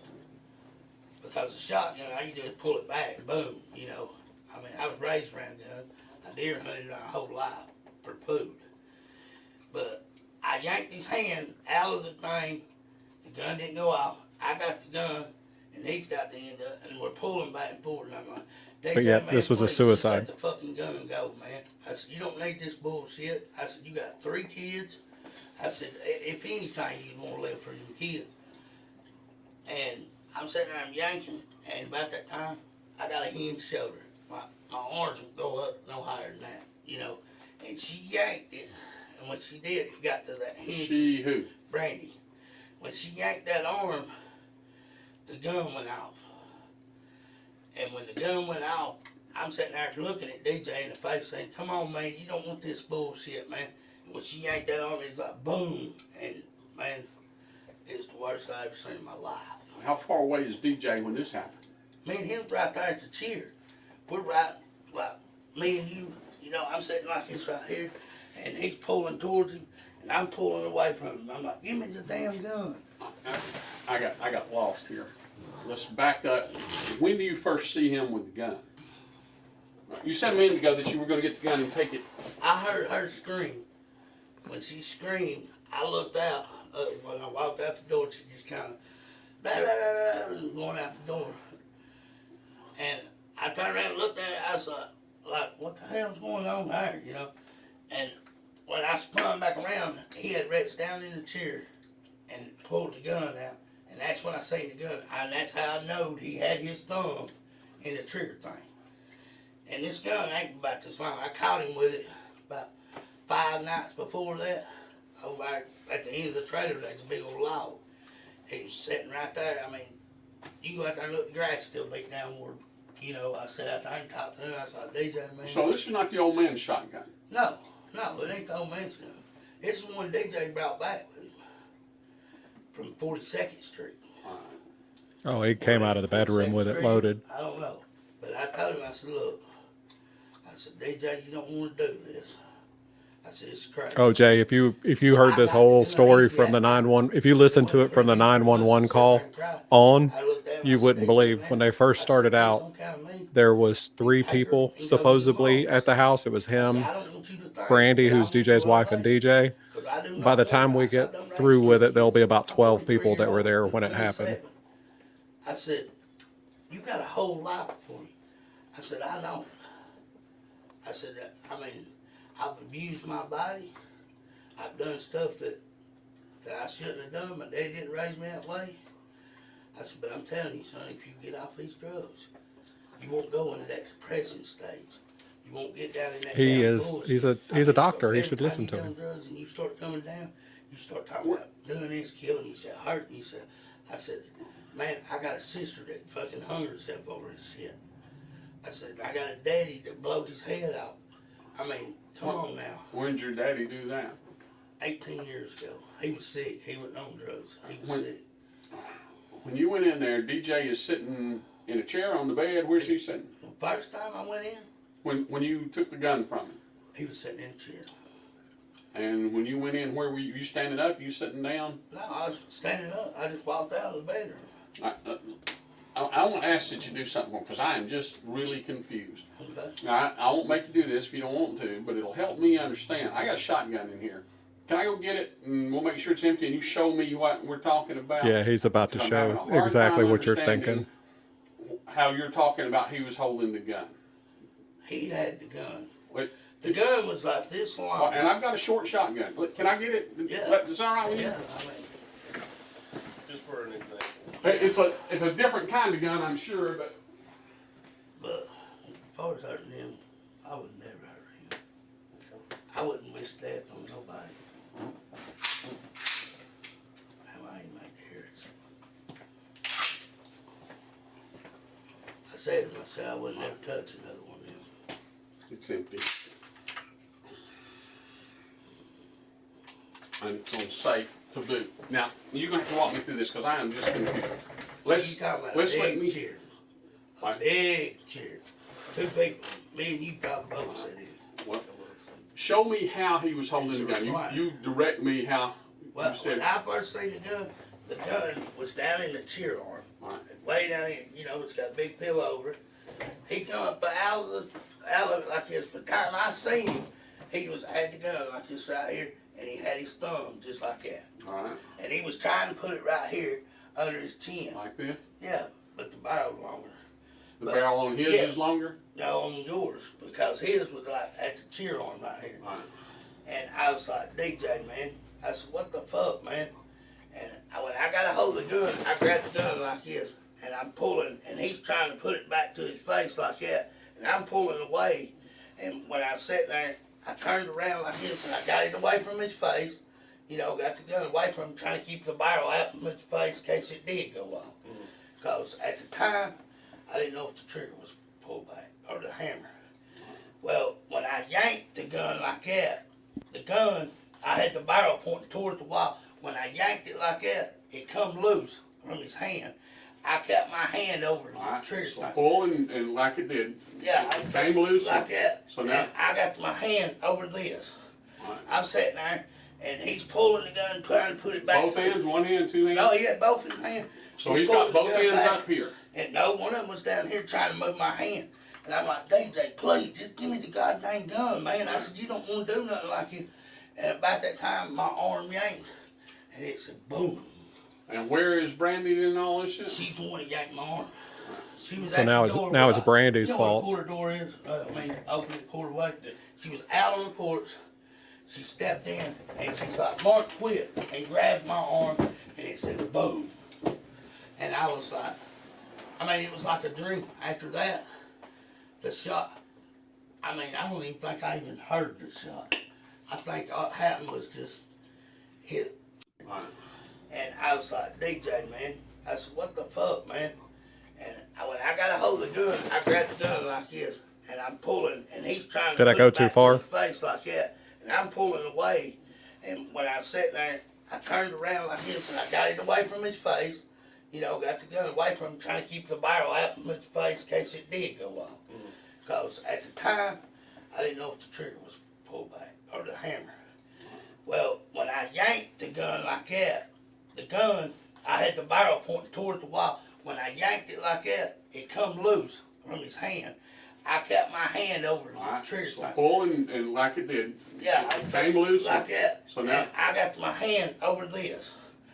Because the shotgun, all you do is pull it back and boom, you know. I mean, I was raised around guns. I deer hunted my whole life for food. But I yanked his hand out of the thing. The gun didn't go off. I got the gun, and he's got the end of it, and we're pulling back and forth. And I'm like, But yet, this was a please, suicide. just let the fucking gun go, man. I said, you don't need this bullshit. I said, you got 3 kids. I said, if anything, you'd want to live for them kids. And I'm sitting there, I'm yanking, and about that time, I got a hinge shoulder. My arms would go up no higher than that, you know. And she yanked it, and when she did, it got to that hinge. She who? Brandy. When she yanked that arm, the gun went off. And when the gun went off, I'm sitting there looking at DJ in the face saying, come on, man, you don't want this bullshit, man. And when she yanked that arm, it was like, boom. And, man, it's the worst I ever seen in my life. How far away is DJ when this happened? Me and him right there at the chair. We're right, like, me and you know, I'm sitting like this right here, and he's pulling towards him, and I'm pulling away from him. I'm like, give me the damn gun. I got lost here. Let's back up. When do you first see him with the gun? You said a minute ago that you were going to get the gun and take it. I heard her scream. When she screamed, I looked out. When I walked out the door, she just kind of going out the door. And I turned around and looked at it. I was like, what the hell's going on there, you know? And when I spun back around, he had reached down in the chair and pulled the gun out. And that's when I seen the gun. And that's how I knowed he had his thumb in the trigger thing. And this gun ain't about this long. I caught him with it about 5 nights before that. Over at the end of the trailer, there's a big old log. He was sitting right there. I mean, you go out there and look, the grass still beat downward. You know, I sat out there and talked to him. I was like, DJ, man. So this is not the old man's shotgun? No, it ain't the old man's gun. It's the one DJ brought back with him from 42nd Street. Oh, he came out of the bedroom with it loaded. I don't know. But I told him, I said, look, I said, DJ, you don't want to do this. I said, it's crazy. Oh, Jay, if you heard this whole story from the 911, if you listened to it from the 911 call on, you wouldn't believe when they first started out, there was 3 people supposedly at the house. It was him, Brandy, who's DJ's wife, and DJ. By the time we get through with it, there'll be about 12 people that were there when it happened. I said, you got a whole life before you. I said, I don't. I said, I mean, I've abused my body. I've done stuff that I shouldn't have done. My daddy didn't raise me that way. I said, but I'm telling you, son, if you get off these drugs, you won't go into that depression stage. You won't get down in that bullshit. He's a doctor. He should listen to him. Drugs and you start coming down, you start talking about doing this, killing yourself, hurting yourself. I said, man, I got a sister that fucking hung herself over this shit. I said, I got a daddy that blowed his head off. I mean, come on now. When did your daddy do that? 18 years ago. He was sick. He wasn't on drugs. He was sick. When you went in there, DJ is sitting in a chair on the bed. Where's he sitting? The first time I went in, When you took the gun from him? he was sitting in a chair. And when you went in, where were you? You standing up? You sitting down? No, I was standing up. I just walked out of the bedroom. I want to ask that you do something more because I am just really confused. Okay. Now, I won't make you do this if you don't want to, but it'll help me understand. I got a shotgun in here. Can I go get it and we'll make sure it's empty and you show me what we're talking about? Yeah, he's about to I'm having show a hard exactly time what you're understanding thinking. How you're talking about he was holding the gun. He had the gun. Wait, The gun was like this long. and I've got a short shotgun. Can I get it? Yeah. Is that all right with you? Yeah, I mean, Just for an example. It's a different kind of gun, I'm sure, but but as far as hurting him, I would never hurt him. I wouldn't wish death on nobody. Now, I ain't make to hear it. I said to myself, I would never touch another one of them. it's empty. And it's on safe to boot. Now, you're going to have to walk me through this because I am just confused. He's talking about a big chair. A Right. big chair. 2 people. Me and you probably both sat in it. show me how he was holding the gun. You direct me how Well, you said. when I first seen the gun was down in the chair arm. Right. Way down in, you know, it's got a big pillow over it. He come up out of it like this. By the time I seen him, he had the gun like this right here, and he had his thumb just like that. All right. And he was trying to put it right here under his chin. Like this. Yeah, but the barrel longer. The barrel on his yeah. is longer. No, on yours, because his was like at the chair arm right here. All right. And I was like, DJ, man. I said, what the fuck, man? And when I got a hold of the gun, I grabbed the gun like this, and I'm pulling, and he's trying to put it back to his face like that, and I'm pulling away. And when I was sitting there, I turned around like this, and I got it away from his face. You know, got the gun away from him, trying to keep the barrel out from his face in case it did go off. Because at the time, I didn't know if the trigger was pulled back or the hammer. Well, when I yanked the gun like that, the gun, I had the barrel pointing towards the wall. When I yanked it like that, it come loose from his hand. I kept my hand over the All right. trigger. So pull and like it did. Yeah, It came loose. like that. So now. And I got my hand over this. All right. I'm sitting there, and he's pulling the gun, trying to put it back. Both hands, one hand, two hands. No, he had both his hands. So he's got pulling the both gun hands back. up here. And no, one of them was down here trying to move my hand. And I'm like, DJ, please, just give me the goddamn gun, man. I said, you don't want to do nothing like you. And about that time, my arm yanked. And it said, boom. And where is Brandy in all this shit? She's the one that yanked my arm. She was So at now the it's door. now it's where Brandy's you know fault. where the quarter door is? Open the quarter way. She was out on the porch. She stepped in, and she's like, Mark, quit, and grabbed my arm, and it said, boom. And I was like, it was like a dream. After that, the shot, I don't even think I even heard the shot. I think what happened was just hit. All right. And I was like, DJ, man. I said, what the fuck, man? And when I got a hold of the gun, I grabbed the gun like this, and I'm pulling, and he's trying to Did I put go it too back far? to his face like that, and I'm pulling away. And when I was sitting there, I turned around like this, and I got it away from his face. You know, got the gun away from him, trying to keep the barrel out from his face in case it did go off. Because at the time, I didn't know if the trigger was pulled back or the hammer. Well, when I yanked the gun like that, the gun, I had the barrel pointing towards the wall. When I yanked it like that, it come loose from his hand. I kept my hand over the All right. trigger. So pull and like it did. Yeah, It came loose. like that. So now. And I got my hand over this.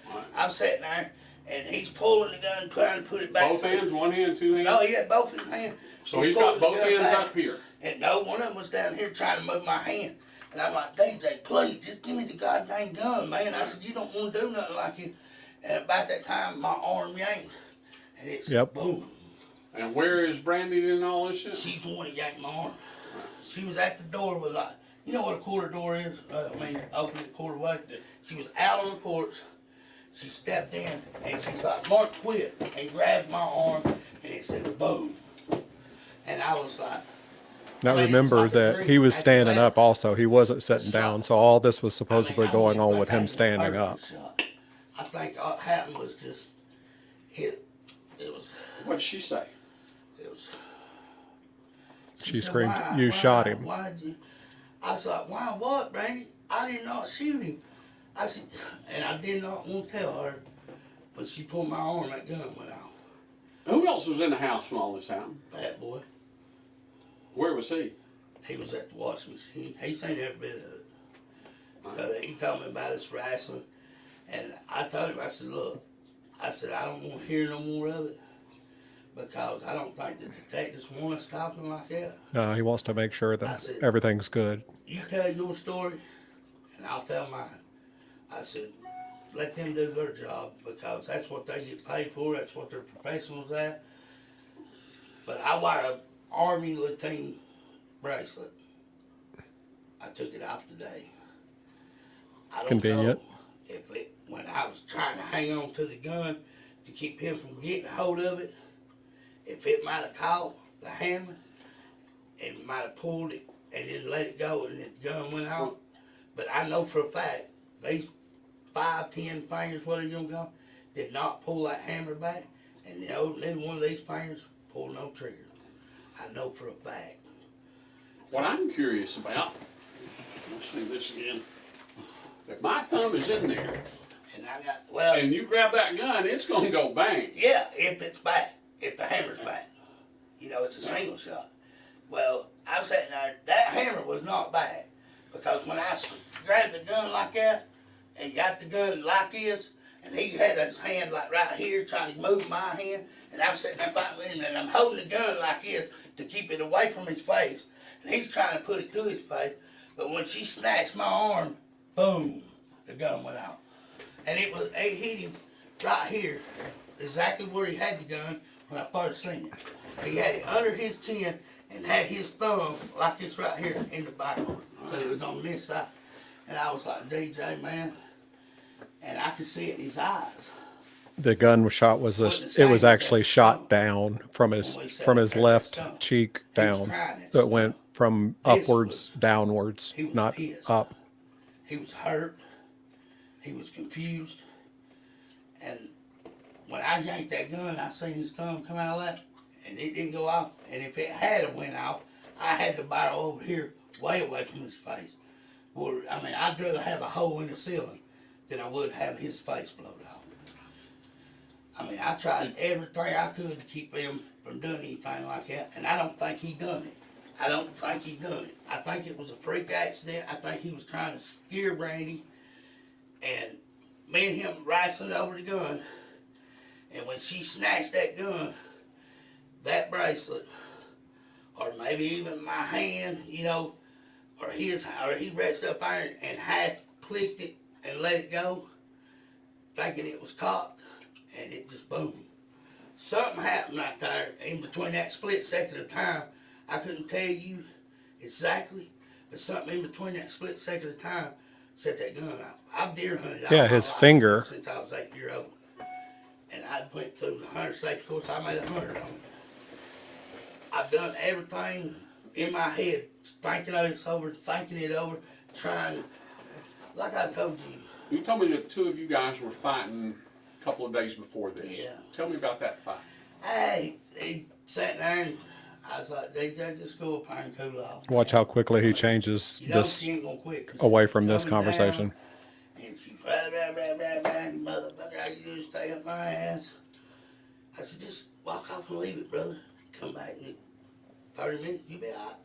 All right. I'm sitting there, and he's pulling the gun, trying to put it back. Both hands, one hand, two hands. No, he had both his hands. So he's got pulling both the gun hands back. up here. And no, one of them was down here trying to move my hand. And I'm like, DJ, please, just give me the goddamn gun, man. I said, you don't want to do nothing like you. And about that time, my arm yanked. And it said, Yep. boom. And where is Brandy in all this shit? She's the one that yanked my arm. She was at the door with like, you know what a quarter door is? Open the quarter way. She was out on the porch. She stepped in, and she's like, Mark, quit, and grabbed my arm, and it said, boom. And I was like, Now it was remember like a that dream. he was After standing that, up also. He wasn't sitting down. So all this was supposedly I don't going even on with think I him even standing heard up. the shot. I think what happened was just hit. It was. What'd she say? It was. She said, screamed, "Why? "You Why? shot him." Why did you?" I was like, "Why? What, Brandy? I did not shoot him." I said, and I did not want to tell her, but she pulled my arm. That gun went off. Who else was in the house when all this happened? Bad boy. Where was he? He was at the washing machine. He seen every bit of it. He told me about his wrestling, and I told him, I said, look, I said, I don't want to hear no more of it because I don't think the detectives want us talking like that. He wants to make sure I that said- everything's good. You tell your story, and I'll tell mine. I said, let them do their job because that's what they get paid for. That's what they're professionals at. But I wear an Army Latin bracelet. I took it off today. I don't Convenient. know if it, when I was trying to hang on to the gun to keep him from getting hold of it, if it might have caught the hammer and might have pulled it and then let it go and the gun went off. But I know for a fact, these 5, 10 fingers, whatever you're gonna go, did not pull that hammer back, and neither one of these fingers pulled no trigger. I know for a fact. What I'm curious about, let's see this again. If my thumb is in there And I got, well, and you grab that gun, it's gonna go bang. yeah, if it's back, if the hammer's back. You know, it's a single shot. Well, I was sitting there, that hammer was not back. Because when I grabbed the gun like that, and got the gun like this, and he had his hand like right here trying to move my hand, and I'm sitting there fighting with him, and I'm holding the gun like this to keep it away from his face, and he's trying to put it to his face, but when she snatched my arm, boom, the gun went out. And it hit him right here, exactly where he had the gun when I first seen it. He had it under his chin and had his thumb like this right here in the barrel, but it was on this side. And I was like, DJ, man, and I could see it in his eyes. The gun was shot was it was actually shot down from his left cheek down. So it went from upwards downwards, He was not pissed. up. He was hurt. He was confused. And when I yanked that gun, I seen his thumb come out of that, and it didn't go off. And if it had a went off, I had the barrel over here, way away from his face. Well, I mean, I'd rather have a hole in the ceiling than I would have his face blown off. I mean, I tried everything I could to keep him from doing anything like that, and I don't think he done it. I don't think he done it. I think it was a freak accident. I think he was trying to scare Brandy, and me and him wrestling over the gun, and when she snatched that gun, that bracelet, or maybe even my hand, you know, or he reached up there and had clicked it and let it go, thinking it was caught, and it just boom. Something happened right there in between that split second of time. I couldn't tell you exactly, but something in between that split second of time set that gun out. I've deer hunted all Yeah, my his life finger. since I was 8 years old. And I went through the hunter safety course. I made 100 on it. I've done everything in my head, thinking it over, trying. Like I told you. You told me that two of you guys were fighting a couple of days before this. Yeah. Tell me about that fight. He sat there and I was like, DJ, just go up there and cool off. Watch how quickly he changes You know this she ain't gonna quit. away from this Coming conversation. down, and she, motherfucker, you just stay up my ass. I said, just walk off and leave it, brother. Come back in 30 minutes, you be all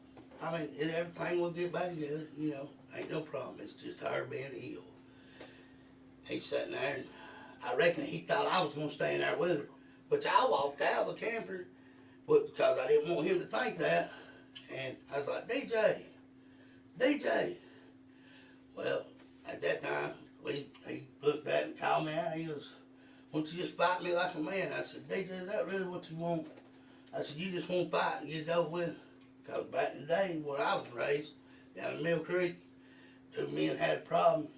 right. I mean, everything will get back together, you know. Ain't no problem. It's just her being ill. He's sitting there, and I reckon he thought I was gonna stay in there with her. Which I walked out of the camper, but because I didn't want him to think that. And I was like, DJ. Well, at that time, he looked at and called me out. He goes, won't you just fight me like a man? I said, DJ, is that really what you want? I said, you just want to fight and get it over with? Because back in the day where I was raised, down in Mill Creek, two men had a problem.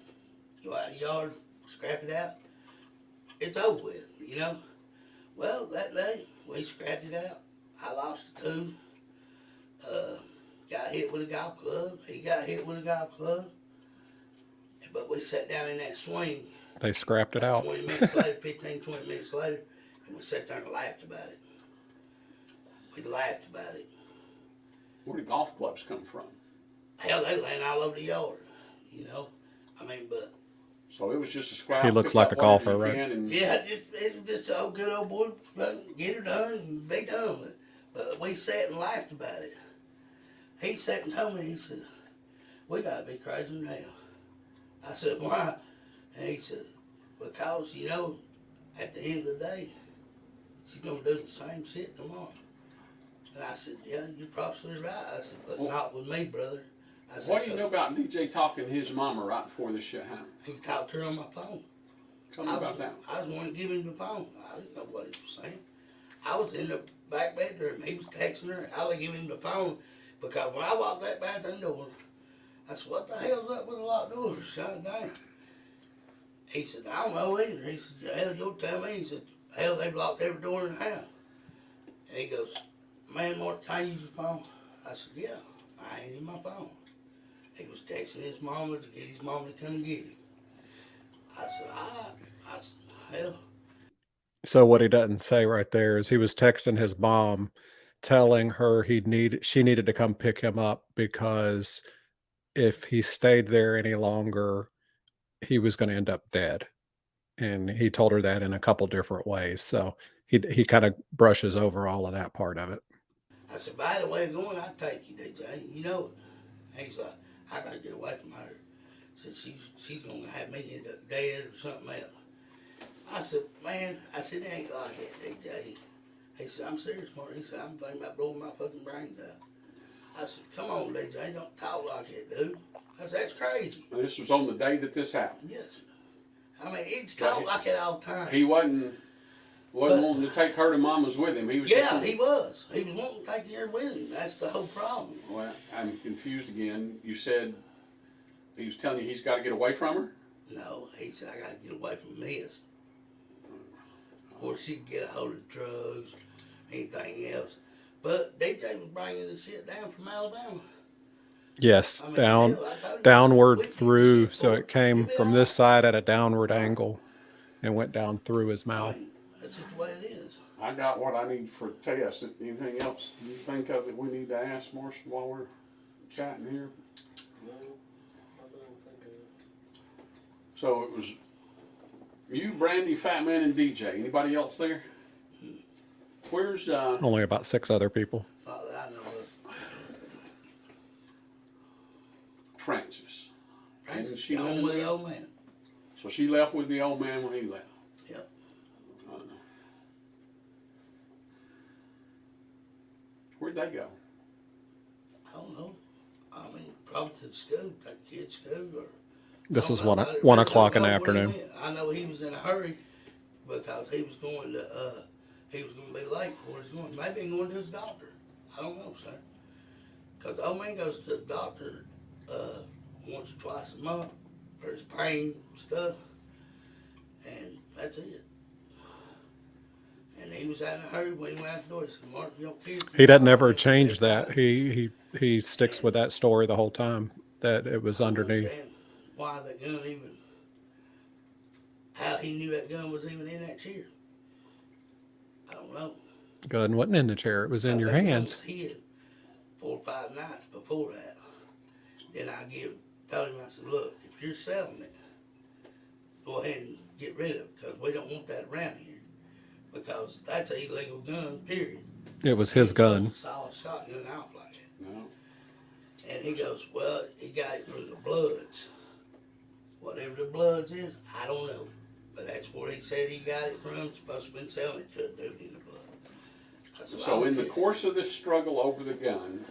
Go out in the yard, scrap it out. It's over with, you know? Well, that day, we scrapped it out. I lost the two. Got hit with a golf club. He got hit with a golf club. But we sat down in that swing. They scrapped it out. 20 minutes later, 15, 20 minutes later, and we sat there and laughed about it. We laughed about it. Where did golf clubs come from? Hell, they laying all over the yard, you know? I mean, but... So it was just a scrap. He looks pick like up a golfer, whatever you right? can and- Yeah, it was just a good old boy, get her done and be done with it. But we sat and laughed about it. He sat and told me, he said, we gotta be crazy now. I said, why? And he said, because, you know, at the end of the day, she's gonna do the same shit tomorrow. And I said, yeah, you're probably right. I said, but not with me, brother. I said, What do you know about DJ talking to his mama right before this shit happened? he talked to her on my phone. Tell me about that. I was wanting to give him the phone. I didn't know what he was saying. I was in the back bedroom. He was texting her. I was giving him the phone because when I walked that bathroom door, I said, what the hell's up with the locked door shut down? He said, I don't know either. He said, hell, you'll tell me. He said, hell, they've locked every door in the house. And he goes, man, Mark, can I use your phone? I said, yeah. I handed him my phone. He was texting his mama to get his mama to come and get him. I said, all right. I said, hell. So what he doesn't say right there is he was texting his mom, telling her she needed to come pick him up because if he stayed there any longer, he was going to end up dead. And he told her that in a couple different ways. So he kind of brushes over all of that part of it. I said, by the way, going, I'll take you, DJ. You know it. He's like, I gotta get away from her. Said she's gonna have me end up dead or something else. I said, man, it ain't like that, DJ. He said, I'm serious, Martin. He said, I'm thinking about blowing my fucking brains out. I said, come on, DJ, don't talk like that, dude. I said, that's crazy. This was on the day that this happened. Yes. I mean, he's talk like that all the time. He wasn't wanting to take her to Mama's with him. He was. Yeah, he was. He was wanting to take her with him. That's the whole problem. Well, I'm confused again. You said he was telling you he's got to get away from her? No, he said, I got to get away from this. Of course, she could get a hold of drugs, anything else. But DJ was bringing the shit down from Alabama. Yes, I mean, down, hell, I told him, downward I said, through. "Shit, So boy, it came you be from all this right." side at a downward angle and went down through his I mouth. mean, that's just the way it is. I got what I need for tests. Anything else you think of that we need to ask Marshall while we're chatting here? No, I didn't think of it. So it was you, Brandy, Fat Man, and DJ. Anybody else there? Where's Only about 6 other people. Not that I know of. Francis? Francis, she she home living with the there? old man. So she left with the old man when he left. Yep. Where'd they go? I don't know. I mean, probably to the school, that kid's school, or This I was don't know. 1 I o'clock in don't the know where he afternoon. went. I know he was in a hurry because he was going to be late before he was going. Maybe he going to his doctor. I don't know, sir. Because the old man goes to the doctor once or twice a month for his pain stuff, and that's it. And he was in a hurry when he went out the door. He said, "Mark, you don't care." He doesn't ever change that. He sticks with that story the whole time, that it was I don't underneath. understand why that gun even, how he knew that gun was even in that chair. I don't know. Gun wasn't in the chair. It was in your That gun hands. was hid 4 or 5 nights before that. Then told him, I said, look, if you're selling it, go ahead and get rid of it because we don't want that around here because that's an illegal gun, period. It was his gun. A solid shotgun out like that. No. And he goes, well, he got it from the Bloods. Whatever the Bloods is, I don't know. But that's where he said he got it from. He's supposed to have been selling it to a dude in the Blood. I said, So "Oh, in the yeah." course of this struggle over the gun,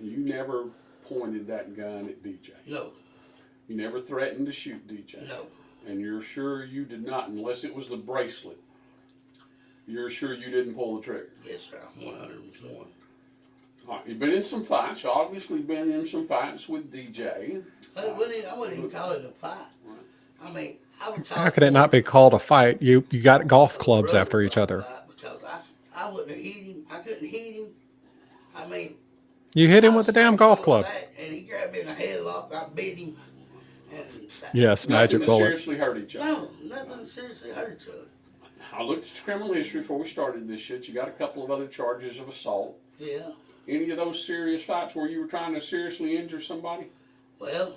you never pointed that gun at DJ. No, You never threatened to shoot DJ. no. And you're sure you did not, unless it was the bracelet. You're sure you didn't pull the trigger. Yes, sir. 101. All right, you've been in some fights. Obviously, been in some fights with DJ. I wouldn't even call it a fight. I mean, I would call How could it not be called a fight? You got golf clubs brother after each other. fight because I wouldn't have hit him. I couldn't hit him. I mean, You hit him I with a was damn standing golf on club. the back, and he grabbed me in a headlock. I bit him. And Yes, Nothing magic to bullet. seriously hurt each other. no, nothing seriously hurt each other. I looked at your criminal history before we started this shit. You got a couple of other charges of assault. Yeah. Any of those serious fights where you were trying to seriously injure somebody? Well,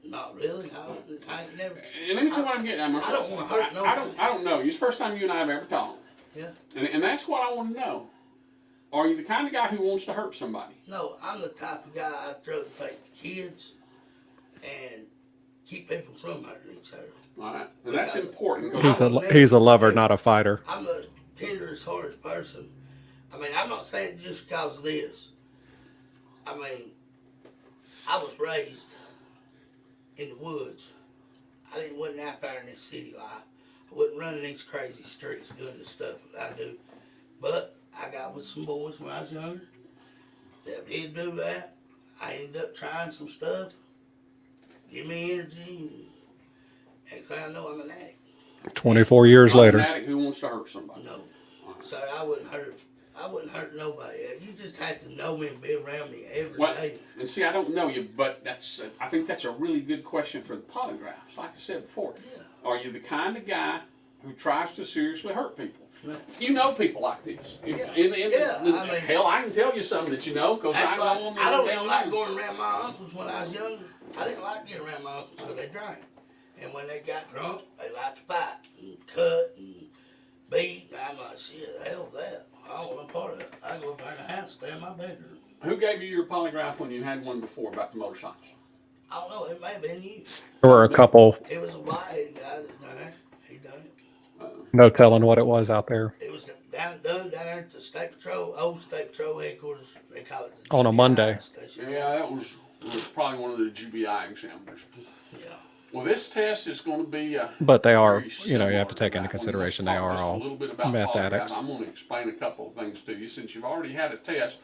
not really. I ain't never. And let me tell you what I'm getting at, Marshall. I don't wanna hurt nobody. I don't know you. It's the first time you and I have ever talked. Yeah. And that's what I want to know. Are you the kind of guy who wants to hurt somebody? No, I'm the type of guy I'd rather take the kids and keep people from hurting each other. All right. And that's important. 'Cause He's a lover, not a fighter. I'm the tenderest, hardest person. I mean, I'm not saying just because of this. I mean, I was raised in the woods. Wasn't out there in this city life. I wasn't running these crazy streets doing the stuff that I do. But I got with some boys when I was younger that did do that. I ended up trying some stuff. Give me energy. And next thing I know, I'm an addict. 24 years I'm later. an addict who wants to hurt somebody. No. So I wouldn't hurt nobody. You just have to know me and be around me every day. Well, and see, I don't know you, but I think that's a really good question for the polygraphs. Like I said before, Yeah. are you the kind of guy who tries to seriously hurt people. You know people like this. Yeah. Hell, I can tell you something that you know because I That's know like, them. I don't in even their like lives. going around my uncles when I was younger. I didn't like getting around my uncles because they drank. And when they got drunk, they liked to fight and cut and beat. And I'm like, shit, hell with that. I don't want no part of it. I go up there in the house, stay in my bedroom. Who gave you your polygraph when you had one before about the motorcycles? I don't know, it may have been you. There were a couple, It was a white guy that done it. He done it. no telling what it was out there. It was done down there at the State Patrol, old State Patrol headquarters. They call it the On a GBI Monday. station. Yeah, that was probably one of the GBI examiners. Yeah. Well, this test is going to be. But they are, very you know, you have similar to take that into one. consideration Let's they talk are just all a little bit about meth polygraph. addicts. I'm going to explain a couple of things to you. Since you've already had a test,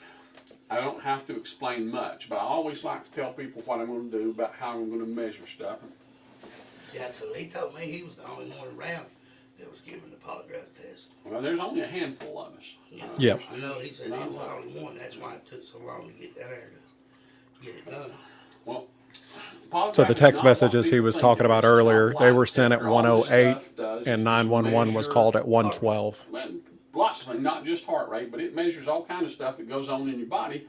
I don't have to explain much, but I always like to tell people what I'm going to do about how I'm going to measure stuff. Yeah, because he told me he was the only one around that was giving the polygraph test. Well, there's only a handful of us. You know, Yep. I know he said he was the only one. That's why it took so long to get down there to get it done. Well, So the text messages he was talking about earlier, they were sent at 1:08 and 911 was called at 1:12. Lots of things, not just heart rate, but it measures all kinds of stuff that goes on in your body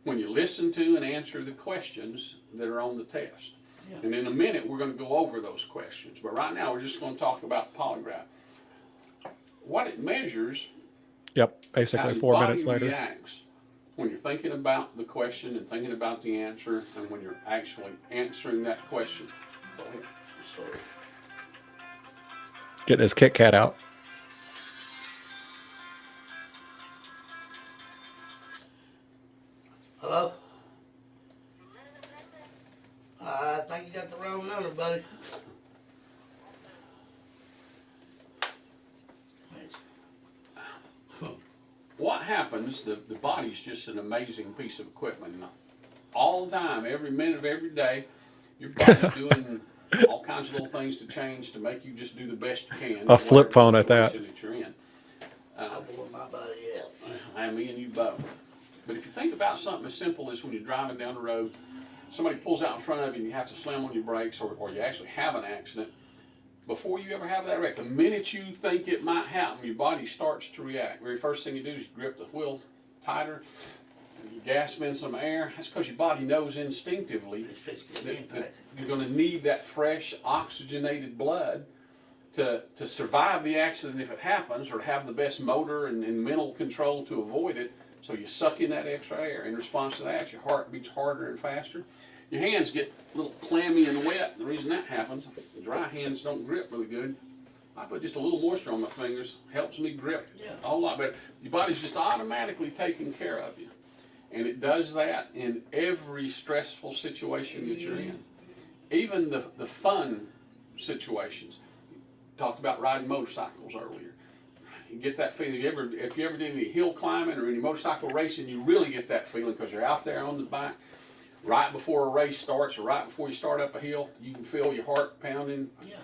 when you listen to and answer the questions that are on the test. Yeah. And in a minute, we're going to go over those questions. But right now, we're just going to talk about polygraph. What it measures, Yep, how basically your 4 body minutes later. reacts when you're thinking about the question and thinking about the answer, and when you're actually answering that question. Go ahead. Sorry. Getting his Kit Kat out. Hello? I think you got the wrong number, buddy. What happens, the body's just an amazing piece of equipment. And all the time, every minute of every day, your body's doing all kinds of little things to change to make you just do the best you can. A flip phone at that. Situation that you're in. I wore my body out. I me and you both. But if you think about something as simple as when you're driving down the road, somebody pulls out in front of you and you have to slam on your brakes, or you actually have an accident, before you ever have that wreck, the minute you think it might happen, your body starts to react. Very first thing you do is you grip the wheel tighter, and you gasp in some air. That's because your body knows instinctively It's just that, getting that impacted. you're going to need that fresh, oxygenated blood to survive the accident if it happens, or to have the best motor and mental control to avoid it. So you suck in that extra air. In response to that, your heart beats harder and faster. Your hands get a little clammy and wet. The reason that happens, the dry hands don't grip really good. I put just a little moisture on my fingers, helps me grip a whole lot better. Your body's just automatically taking care of you. And it does that in every stressful situation that you're in. Even the fun situations. Talked about riding motorcycles earlier. You get that feeling. If you ever did any hill climbing or any motorcycle racing, you really get that feeling because you're out there on the bike. Right before a race starts, or right before you start up a hill, you can feel your heart pounding. Yeah.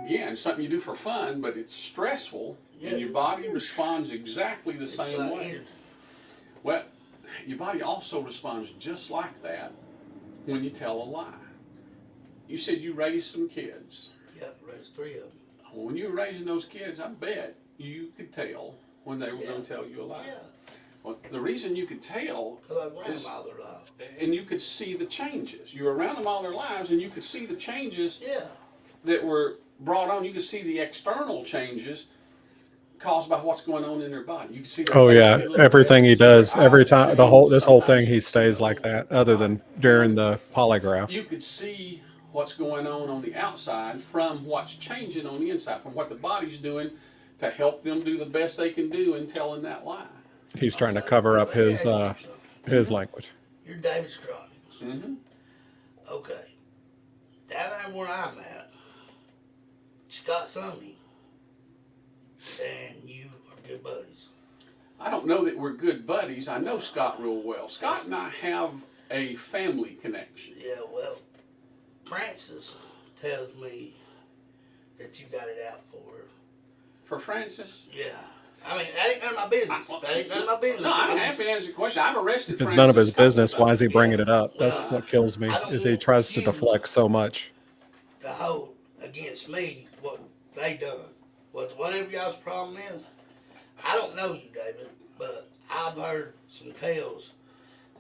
Again, it's something you do for fun, but it's stressful, and your body responds exactly the same like way. energy. Well, your body also responds just like that when you tell a lie. You said you raised some kids. Yeah, raised 3 of them. When you were raising those kids, I bet you could tell when they were going to tell you a lie. Yeah, Well, the reason you could tell, because I've ran them all their life. and you could see the changes. You were around them all their lives, and you could see the changes Yeah. that were brought on. You could see the external changes caused by what's going on in their body. You can see. Their Oh face yeah, get a little everything red, he you see their does, every eyes time, change. this whole Sometimes thing, he stays like that, other than during the polygraph. You could see what's going on the outside from what's changing on the inside, from what the body's doing to help them do the best they can do in telling that lie. He's trying to cover up his language. You're David Scroggins. Mm-hmm. Okay. Down there where I'm at, Scott Sumney and you are good buddies. I don't know that we're good buddies. I know Scott real well. Scott and I have a family connection. Yeah, well, Francis tells me that you got it out for her. For Francis? Yeah. I mean, that ain't none of my business. That ain't none of my business. No, I'm happy to answer the question. I've arrested It's Francis none of his a couple business. of Why is he times. bringing it up? That's what kills me, is he tries to deflect so much. To hold against me what they done, whatever y'all's problem is, I don't know you, David, but I've heard some tales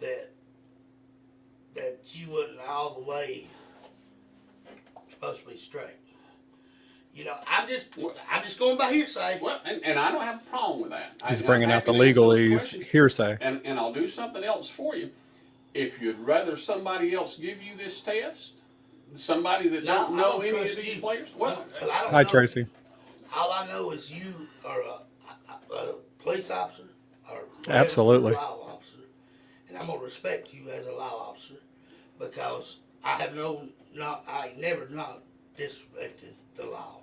that you wasn't all the way supposed to be straight. You know, I'm just going by hearsay. Well, and I don't have a problem with that. He's I'm bringing out happy the to answer those legalese questions. hearsay. And I'll do something else for you. If you'd rather somebody else give you this test, somebody that No, don't I know don't any of trust these you. players, well, 'Cause I don't Hi, know. Tracy. All I know is you are a police officer or whatever, Absolutely. you're a law officer, and I'm gonna respect you as a law officer because I never not disrespected the law.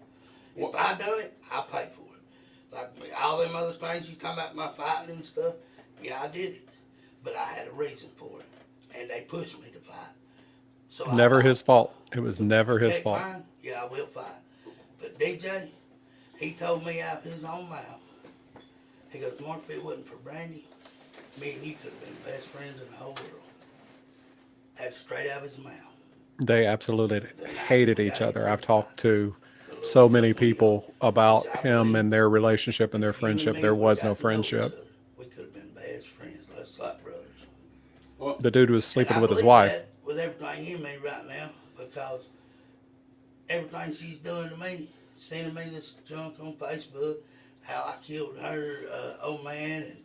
If I done it, I pay for it. Like me, all them other things you talking about, my fighting and stuff. Yeah, I did it, but I had a reason for it, and they pushed me to fight. So Never I his fault. It was never his protect fault. mine, yeah, I will fight. But DJ, he told me out of his own mouth. He goes, Mark, if it wasn't for Brandy, me and you could have been best friends in the whole world. That's straight out of his mouth. They absolutely hated each other. I've talked to so many people about him and their relationship and their friendship. There was no friendship. We could have been best friends, let's like brothers. well, The dude was sleeping And I with his believe wife. that with everything in me right now, because everything she's doing to me, sending me this junk on Facebook, how I killed her old man and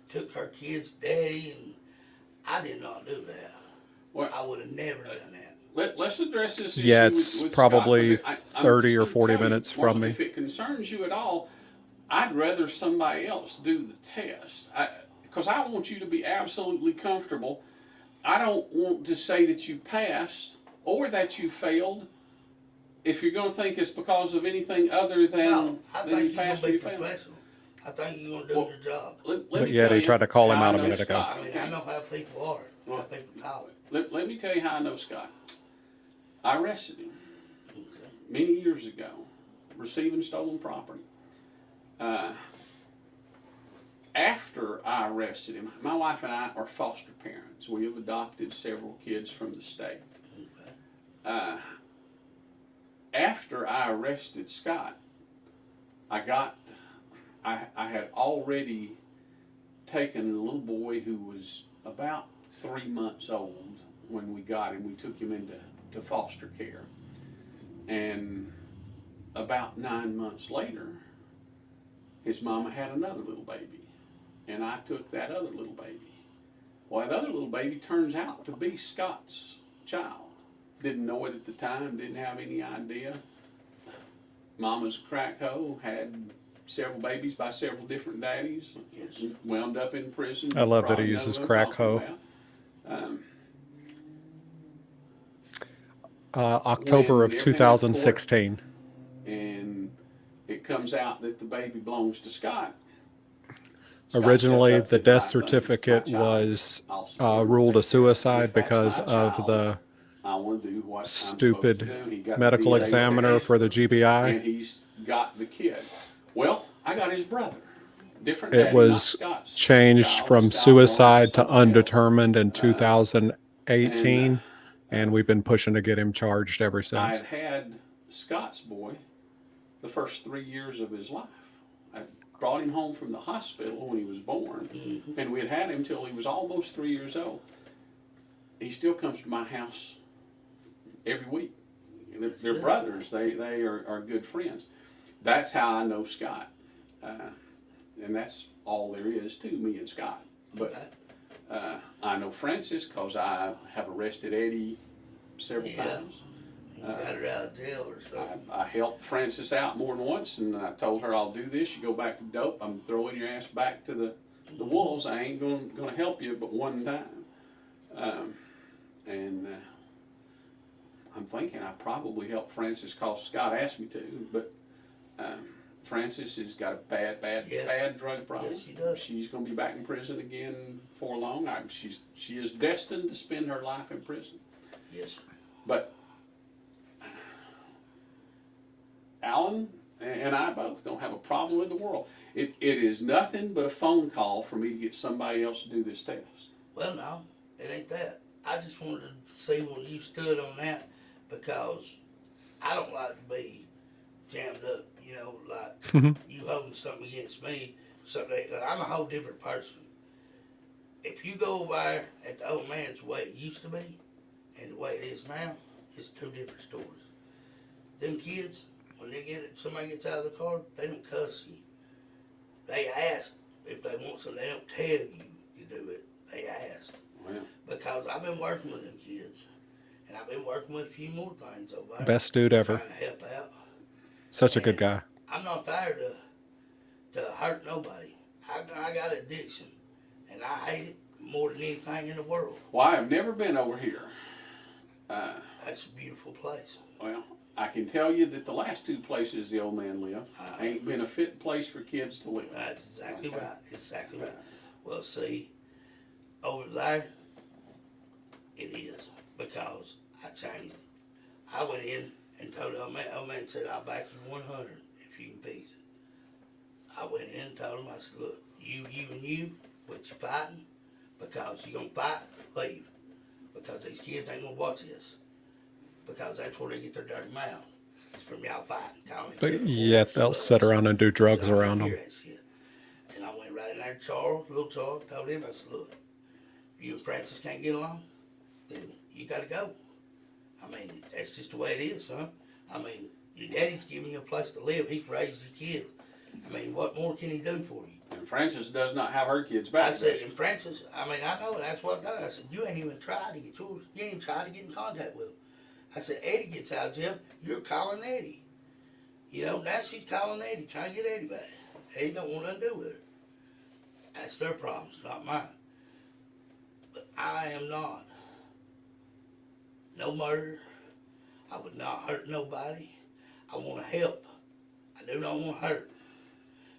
took her kid's daddy, and I did not do that. well, I would have never done that. let's address this issue Yeah, it's with probably Scott, 'cause I'm 30 just or gonna 40 tell you, minutes Marshall, from me. If it concerns you at all, I'd rather somebody else do the test. Because I want you to be absolutely comfortable. I don't want to say that you passed or that you failed. If you're going to think it's because of anything other than, No, I than think you you're going passed to or be you failed. professional. I think you're going to do Well, your job. Let But me yet tell he you tried to call him how out I a know minute ago. Scott, I mean, okay? I know how people are, how people talk. Let me tell you how I know Scott. I arrested him Okay. many years ago, receiving stolen property. After I arrested him, my wife and I are foster parents. We have adopted several kids from the state. Okay. After I arrested Scott, I had already taken a little boy who was about 3 months old when we got him. We took him into foster care. And about 9 months later, his mama had another little baby. And I took that other little baby. Well, that other little baby turns out to be Scott's child. Didn't know it at the time, didn't have any idea. Mama's a crack hoe, had several babies by several different daddies. Yes. Wound up in prison. I love that Probably he know uses what I'm crack talking hoe. about. October When of everything 2016. And it comes out that the baby belongs to Scott. Originally, Scott's the abducted death my certificate child. was I'll ruled a take care of it. suicide If that's because my of child, the I want to do what I'm supposed stupid to do. He got medical the DNA examiner test, for the and GBI. he's got the kid. Well, I got his brother. Different It daddy, was not Scott's changed child. from Scott wanted suicide to somebody else. undetermined in 2018, and, and we've been pushing to get him charged ever I since. had Scott's boy the first 3 years of his life. I brought him home from the hospital when he was born, and we had him till he was almost 3 years old. He still comes to my house every week. They're brothers. They are good friends. That's how I know Scott, and that's all there is to me and Scott. But I know Francis because I have arrested Eddie several times. You got her out of jail or something. I helped Francis out more than once, and I told her, I'll do this. You go back to dope, I'm throwing your ass back to the wolves. I ain't gonna help you but one time. And I'm thinking I probably helped Francis because Scott asked me to, but Francis has got a bad drug problem. Yes, she does. She's gonna be back in prison again before long. She is destined to spend her life in prison. Yes, sir. But Alan and I both don't have a problem in the world. It is nothing but a phone call for me to get somebody else to do this test. Well, no, it ain't that. I just wanted to see where you stood on that because I don't like to be jammed up, You know, like Mhm. you holding something against me, something. I'm a whole different person. If you go over there at the old man's way it used to be, and the way it is now, it's two different stories. Them kids, when somebody gets out of the car, they don't cuss you. They ask if they want something. They don't tell you do it. They ask. Well, Because I've been working with them kids, and I've been working with a few more things over there. Best dude ever. Trying to help out. Such a good And guy. I'm not there to hurt nobody. I got addiction, and I hate it more than anything in the world. well, I have never been over here. That's a beautiful place. Well, I can tell you that the last two places the old man lived ain't been a fit place for kids to live. That's exactly Okay. right. Exactly right. Well, see, over there, it is because I changed it. I went in and told the old man said, I'll back you 100 if you can fix it. I went in and told him, I said, look, you, and you, what you fighting? Because you gonna fight, leave. Because these kids ain't gonna watch this. Because that's where they get their dirty mouth. It's from y'all fighting. Calling each But other yet they'll sluts. sit around and do drugs So I around hear them. that shit. And I went right in there to Charles, little Charles, told him, I said, look, if you and Francis can't get along, then you gotta go. I mean, that's just the way it is, son. I mean, your daddy's giving you a place to live. He's raised your kid. I mean, what more can he do for you? And Frances does not have her kids back. I said, and Francis, I mean, I know that's what I done. I said, you ain't even tried to get yours. You ain't even tried to get in contact with him. I said, Eddie gets out of jail, you're calling Eddie. You know, now she's calling Eddie, trying to get Eddie back. Eddie don't want nothing to do with her. That's their problems, not mine. But I am not. No murder. I would not hurt nobody. I want to help. I do not want to hurt.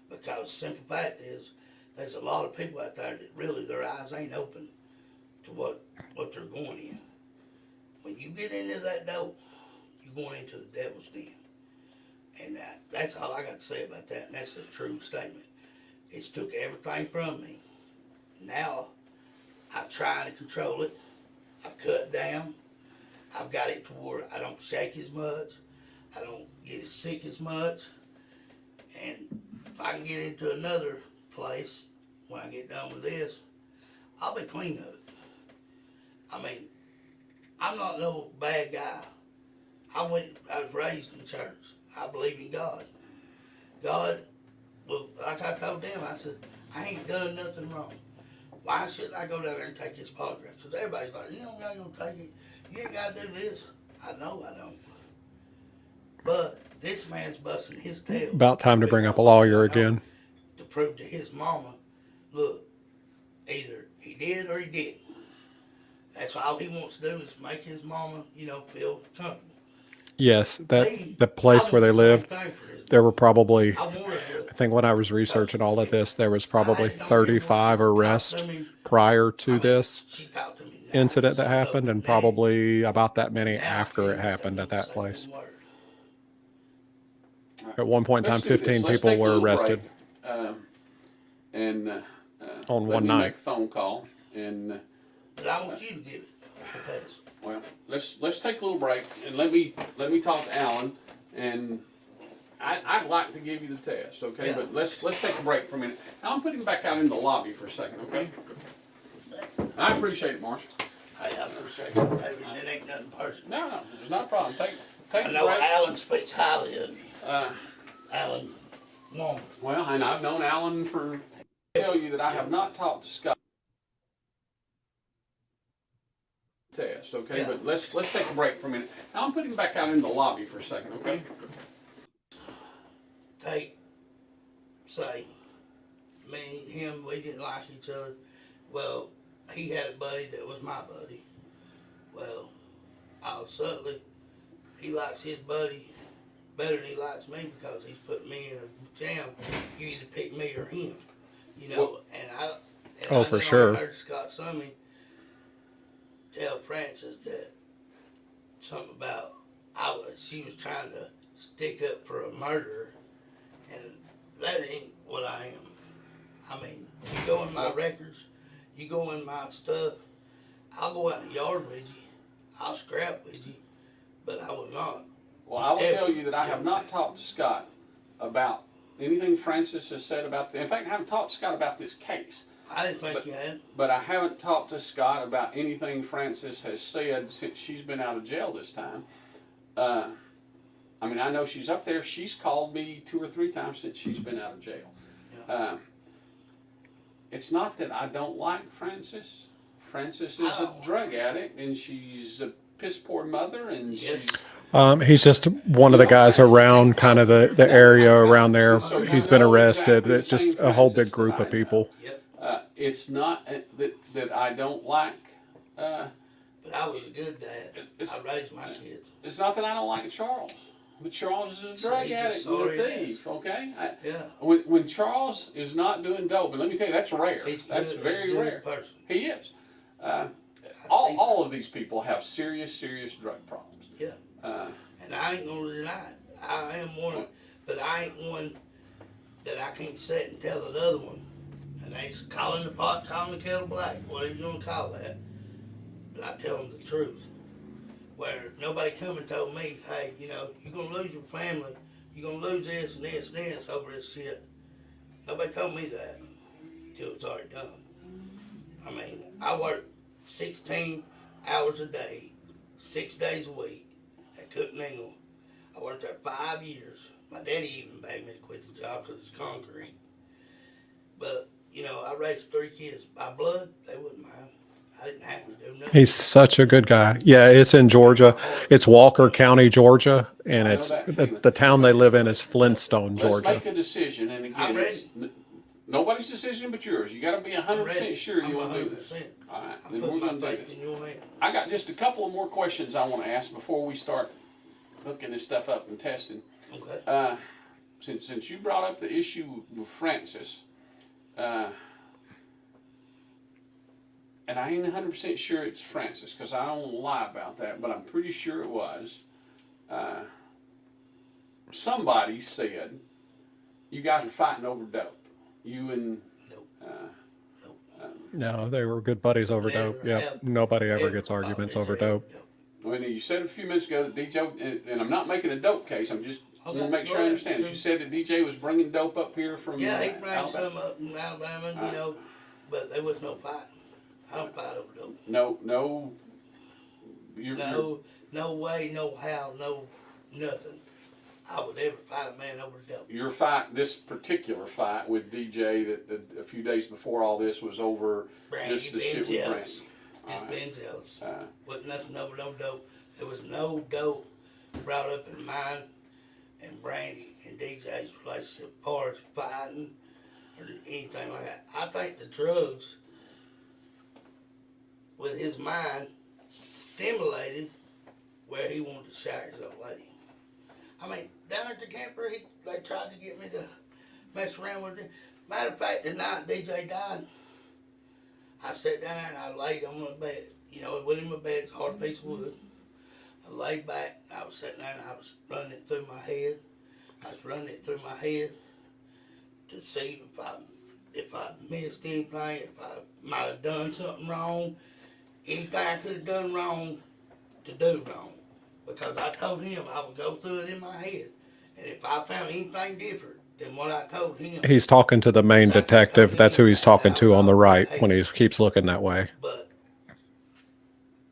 Because the simple fact is, there's a lot of people out there that really their eyes ain't open to what they're going in. When you get into that door, you're going into the devil's den. And that's all I got to say about that, and that's the true statement. It's took everything from me. Now, I'm trying to control it. I've cut down. I've got it to where I don't shake as much. I don't get as sick as much. And if I can get into another place when I get done with this, I'll be clean of it. I mean, I'm not no bad guy. I was raised in church. I believe in God. God, well, like I told them, I said, I ain't done nothing wrong. Why shouldn't I go down there and take this polygraph? Because everybody's like, you don't got to go take it. You ain't got to do this. I know I don't. But this man's busting his tail. About time to bring up a lawyer again. To prove to his mama, look, either he did or he didn't. That's all he wants to do is make his mama, feel comfortable. Yes, Me, the place I where they want the same lived, thing for his there were probably, I wanted I to. think when I was researching all of this, there was probably I don't care what 35 she arrests talked to me. prior I to mean, this she talked to me nice. incident that She happened, hugged and me. probably about that many Now I after can't it let happened them at that say place. one word. At one point in time, Let's do this. 15 Let's people take a were little arrested break, and on let one me night. make a phone call. And But I want you to give it a test. well, let's take a little break, and let me talk to Alan. And I'd like to give you the test, okay? Yeah. But let's take a break for a minute. I'll put him back out in the lobby for a second, okay? I appreciate it, Marshall. Hey, I appreciate it. It ain't nothing personal. No, there's not a problem. Take I a know break. Alan speaks highly of you. Uh, Alan Long. well, and I've known Alan for tell you that I have not talked to Scott. Test, okay? Yeah. But let's take a break for a minute. I'll put him back out in the lobby for a second, okay? Say, me, him, we didn't like each other. Well, he had a buddy that was my buddy. Well, all suddenly, he likes his buddy better than he likes me because he's put me in a jam. You either pick me or him, Well, Oh, for sure. I heard Scott Summey tell Francis that something about she was trying to stick up for a murderer, and that ain't what I am. I mean, you go in my records, you go in my stuff, I'll go out in the yard with you, I'll scrap with you, but I will not. Well, I will tell you that I have not talked to Scott about anything Francis has said about in fact, I haven't talked to Scott about this case. I didn't think you had. But I haven't talked to Scott about anything Francis has said since she's been out of jail this time. I mean, I know she's up there. She's called me 2 or 3 times since she's been out of jail. Yeah. It's not that I don't like Francis. Francis is a drug addict, and she's a piss poor mother, and Yes. she's. He's just one of the guys around kind of the area around there. He's been arrested. It's just a whole big group of people. Yep. It's not that I don't like. But I was a good dad. I raised my kids. It's not that I don't like Charles. But Charles is a drug he's just addict and a sorry thief, okay? Yeah. When Charles is not doing dope, and let me tell you, that's rare. He's good. That's very He's a good rare. person. He is. All of these people have serious drug problems. Yeah. And I ain't gonna deny it. I am one, but I ain't one that I can't sit and tell the other one. And they calling the pot, calling the kettle black, whatever you want to call that. But I tell them the truth. Where nobody come and told me, hey, you know, you're going to lose your family. You're going to lose this and this and this over this shit. Nobody told me that until it's already done. I mean, I work 16 hours a day, 6 days a week at Cook Ningle. I worked there 5 years. My daddy even begged me to quit the job because it's concrete. But, you know, I raised 3 kids. By blood, they wouldn't mind. I didn't have to do nothing. He's such a good guy. Yeah, it's in Georgia. It's Walker County, Georgia, and I know it's that the town they live in is Flintstone, Let's Georgia. make a decision, and I'm again, ready. it's nobody's decision but yours. You got to be 100% sure you want to do this. 100%. All right, I'm then we're putting going to my do faith this. in your hand. I got just a couple of more questions I want to ask before we start hooking this stuff up and testing. Okay. Since you brought up the issue with Francis, and I ain't 100% sure it's Francis because I don't lie about that, but I'm pretty sure it was. Somebody said you guys are fighting over dope. You and No, they were good buddies over Never dope. Yeah, have nobody ever ever gets thought arguments that over they had dope. I mean, you said a few minutes ago that DJ, and I'm not making a dope case. I'm just Okay, want to make go sure I ahead. understand. You said that DJ was bringing dope up here from Yeah, he brought Alabama. some up in Alabama, you know, but there was no fighting. I don't fight over dope. No. No way, no how, no nothing. I would ever fight a man over dope. Your fight, this particular fight with DJ, that a few days before all this was over Brandy just the being shit with Brandy. jealous. Just All right. being jealous. Uh, Wasn't nothing over no dope. There was no dope brought up in mine and Brandy and DJ's relationship as far as fighting or anything like that. I think the drugs with his mind stimulated where he wanted to share his old lady. I mean, down at the camper, they tried to get me to mess around with it. Matter of fact, the night DJ died, I sat down and I laid on my bed. You know, it wasn't in my bed, it's a hard piece of wood. I laid back, and I was sitting there and I was running it through my head. I was running it through my head to see if I missed anything, if I might have done something wrong, anything I could have done wrong to do wrong. Because I told him I would go through it in my head. And if I found anything different than what I told him. He's talking to the main detective. That's who he's talking to on the right when he keeps looking that way. But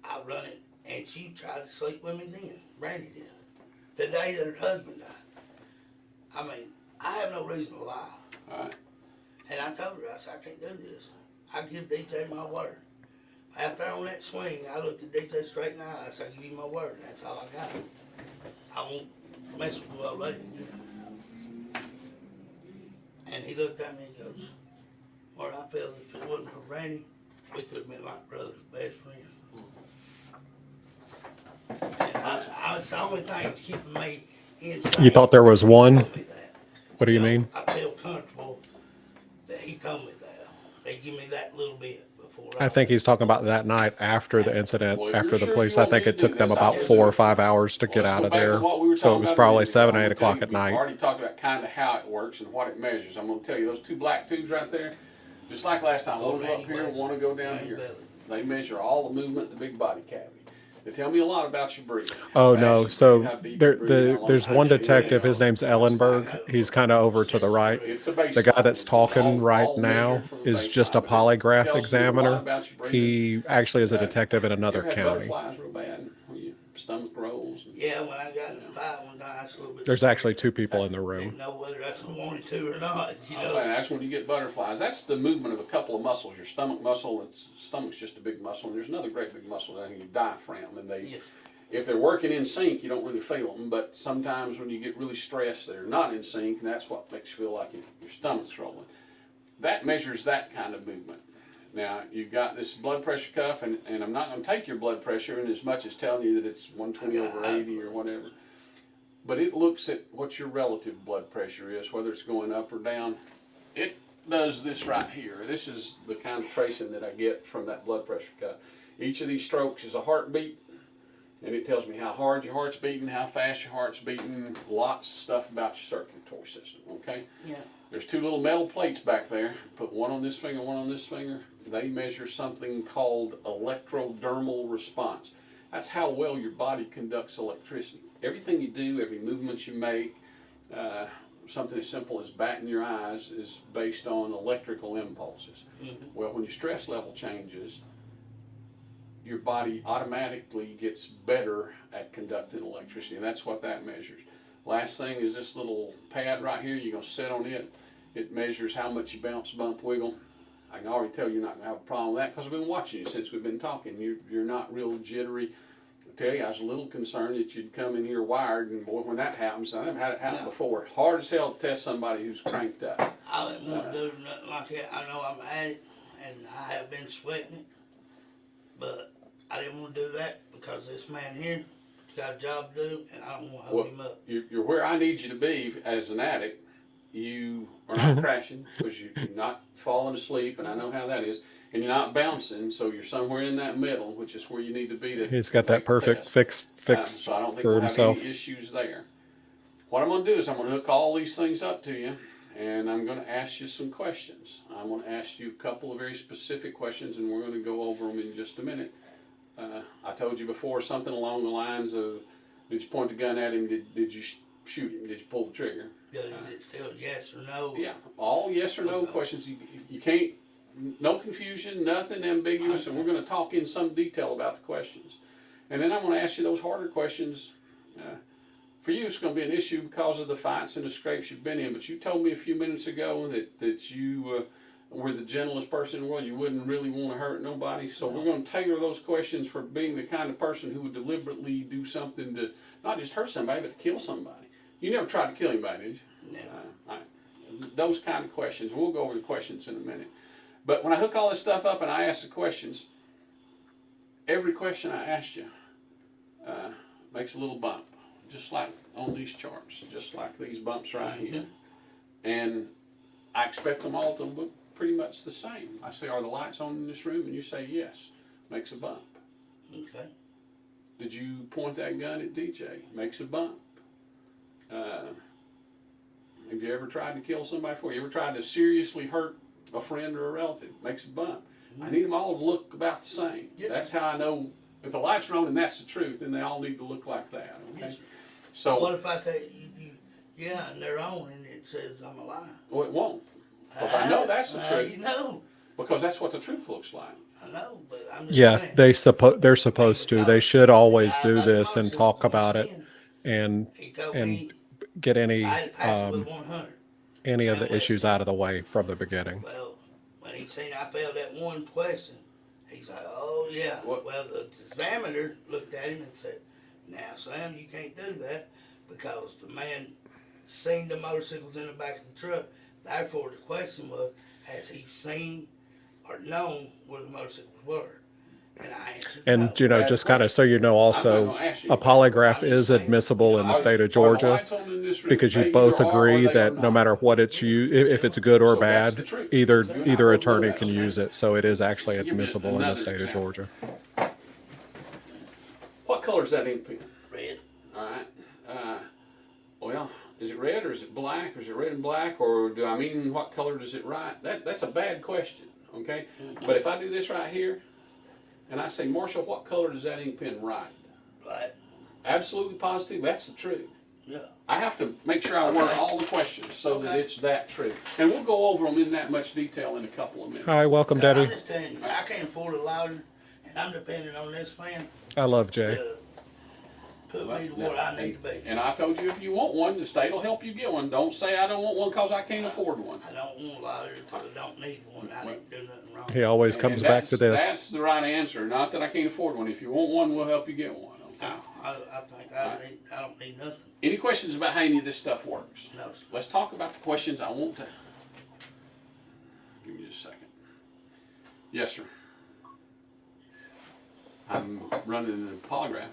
I run it, and she tried to sleep with me then. Brandy did. The day that her husband died. I mean, I have no reason to lie. all right. And I told her, I said, I can't do this. I give DJ my word. After on that swing, I looked at DJ straight in the eye. I said, I give you my word, and that's all I got. I won't mess with the old lady again. And he looked at me and goes, Lord, I feel if it wasn't for Brandy, we could have been like brothers, best friends. And it's the only thing that's keeping me inside. You thought there was one? He told me that. What do you know, mean? I feel comfortable that he told me that. They give me that little bit before. I think he's talking about that night after the incident, Well, if after you're the sure police. you I want think me it to do took them this, about I'll 4 or do 5 hours to Well, get let's out go of back to there. what we were So it talking was about probably earlier. 7, I'm 8 gonna tell o'clock you, at we've night. already talked about kind of how it works and what it measures. I'm going to tell you those 2 black tubes right there, just like last time. One go up here, one to go down here. They measure all the movement in the big body cavity. They tell me a lot about your breed. Oh How no, fast you so breed, how deep there, you breed, how long there's you one breathe. detective. His name's Ellenberg. He's kind of over to the right. It's a The guy baseline. that's talking right All now measured from a is just a baseline, but it polygraph tells me a lot examiner. about your breeding. He actually is a Uh, detective in You another ever had county. butterflies real bad? When your stomach rolls? Yeah, when I got in the fight one time, I was a little bit There's scared. actually two people in the room. Didn't know whether I wanted to or not, you Oh, know. man, that's when you get butterflies. That's the movement of a couple of muscles. Your stomach muscle, stomach's just a big muscle, and there's another great big muscle down here, your diaphragm. And Yes. if they're working in sync, you don't really feel them. But sometimes when you get really stressed, they're not in sync, and that's what makes you feel like your stomach's rolling. That measures that kind of movement. Now, you've got this blood pressure cuff, and I'm not going to take your blood pressure in as much as telling you that it's 120/80 or whatever. But it looks at what your relative blood pressure is, whether it's going up or down. It does this right here. This is the kind of tracing that I get from that blood pressure cuff. Each of these strokes is a heartbeat, and it tells me how hard your heart's beating, how fast your heart's beating, lots of stuff about your circulatory system, okay? Yeah. There's two little metal plates back there. Put one on this finger, one on this finger. They measure something called electrodermal response. That's how well your body conducts electricity. Everything you do, every movement you make, something as simple as batting your eyes is based on electrical impulses. Well, when your stress level changes, your body automatically gets better at conducting electricity, and that's what that measures. Last thing is this little pad right here. You're going to sit on it. It measures how much you bounce, bump, wiggle. I can already tell you're not going to have a problem with that because I've been watching you since we've been talking. You're not real jittery. I tell you, I was a little concerned that you'd come in here wired, and boy, when that happens, I haven't had it happen before. Hard as hell to test somebody who's cranked up. I didn't want to do nothing like that. I know I'm at it, and I have been sweating it, but I didn't want to do that because this man here got a job to do, and I don't want to hold him up. You're where I need you to be as an addict. You are not crashing because you're not falling asleep, and I know how that is. And you're not bouncing, so you're somewhere in that middle, which is where you need to be to. He's got that take the perfect test. fix So I don't think for we'll himself. have any issues there. What I'm going to do is I'm going to hook all these things up to you, and I'm going to ask you some questions. I'm going to ask you a couple of very specific questions, and we're going to go over them in just a minute. I told you before something along the lines of, did you point the gun at him? Did you shoot him? Did you pull the trigger? Is it still yes or no? Yeah, all yes or no questions. You can't, no confusion, nothing ambiguous, and we're going to talk in some detail about the questions. And then I'm going to ask you those harder questions. For you, it's going to be an issue because of the fights and the scrapes you've been in, but you told me a few minutes ago that you were the gentlest person in the world. You wouldn't really want to hurt nobody. So we're going to tailor those questions for being the kind of person who would deliberately do something to not just hurt somebody, but to kill somebody. You never tried to kill anybody, did you? Never. Those kind of questions. We'll go over the questions in a minute. But when I hook all this stuff up and I ask the questions, every question I ask you makes a little bump, just like on these charts, just like these bumps right here. And I expect them all to look pretty much the same. I say, are the lights on in this room? And you say yes. Makes a bump. Okay. Did you point that gun at DJ? Makes a bump. Have you ever tried to kill somebody before? You ever tried to seriously hurt a friend or a relative? Makes a bump. I need them all to look about the same. Yes. That's how I know if the lights are on and that's the truth, then they all need to look like that. Okay. Yes. So What if I tell you, yeah, and they're on and it says I'm a liar? well, it won't. But I know that's the truth You know, because that's what the truth looks like. I know, but I'm just Yeah, saying. they're supposed to. They should always do this and talk about it and He told and me get I had to pass it with 100. any of the issues out of the way from the beginning. Well, when he seen I failed that one question, he's like, oh yeah. What? Well, the examiner looked at him and said, now Sam, you can't do that because the man seen the motorcycles in the back of the truck. Therefore, the question was, has he seen or known where the motorcycles were? And I answered no. And you know, just kind of so you know, also a polygraph is admissible in the state of Georgia because you both agree that no matter what it's if it's good or bad, either attorney can use it. So it is actually admissible in the state of Georgia. What color is that ink pen? Red. All right. Well, is it red or is it black or is it red and black or do I mean what color does it write? That's a bad question, okay? But if I do this right here and I say, Marshall, what color does that ink pen write? Right. Absolutely positive, that's the truth. Yeah. I have to make sure I word all the questions so that Okay. it's that true. And we'll go over them in that much detail in a couple of minutes. Hi, welcome, I'm Debbie. just telling you, I can't afford a lawyer, and I'm depending on this man I love Jay. to put me to where I need to be. And I told you if you want one, the state will help you get one. Don't say I don't want one because I can't afford one. I don't want a lawyer because I don't need one. I didn't do nothing wrong. He always And comes back to this. That's the right answer. Not that I can't afford one. If you want one, we'll help you get one. Okay? No, I think I don't need nothing. Any questions about how any of this stuff works? No, sir. Let's talk about the questions I want to. Give me just a second. Yes, sir. I'm running a polygraph.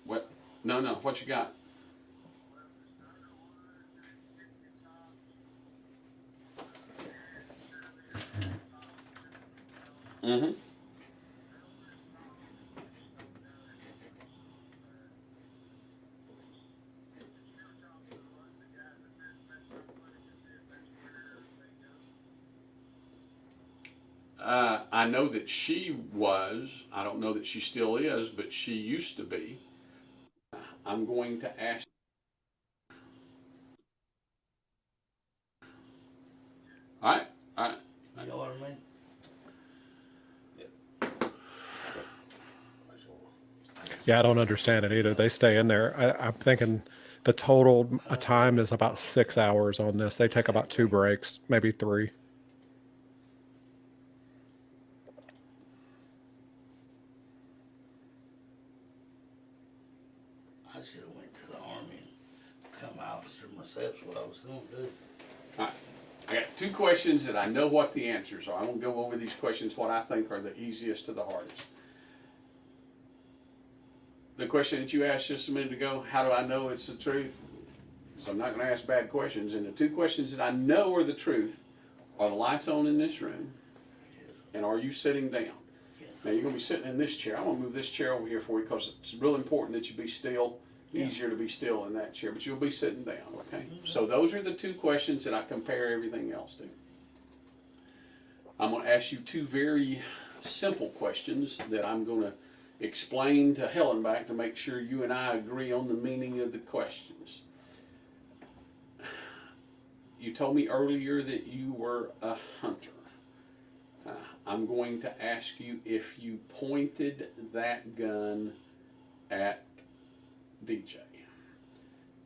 What? No. What you got? Mm-hmm. I know that she was. I don't know that she still is, but she used to be. I'm going to ask. All right. You know what I mean? Yeah, I don't understand it either. They stay in there. I'm thinking the total time is about 6 hours on this. They take about 2 breaks, maybe 3. I should have went to the army and become an officer myself. Is what I was going to do. All right. I got 2 questions that I know what the answers are. I won't go over these questions, what I think are the easiest to the hardest. The question that you asked just a minute ago, how do I know it's the truth? So I'm not going to ask bad questions. And the 2 questions that I know are the truth are the lights on in this room, and are you sitting down? Now you're going to be sitting in this chair. I'm going to move this chair over here for you because it's real important that you be still. Easier to be still in that chair, but you'll be sitting down, okay? So those are the 2 questions that I compare everything else to. I'm going to ask you 2 very simple questions that I'm going to explain to Helen back to make sure you and I agree on the meaning of the questions. You told me earlier that you were a hunter. I'm going to ask you if you pointed that gun at DJ.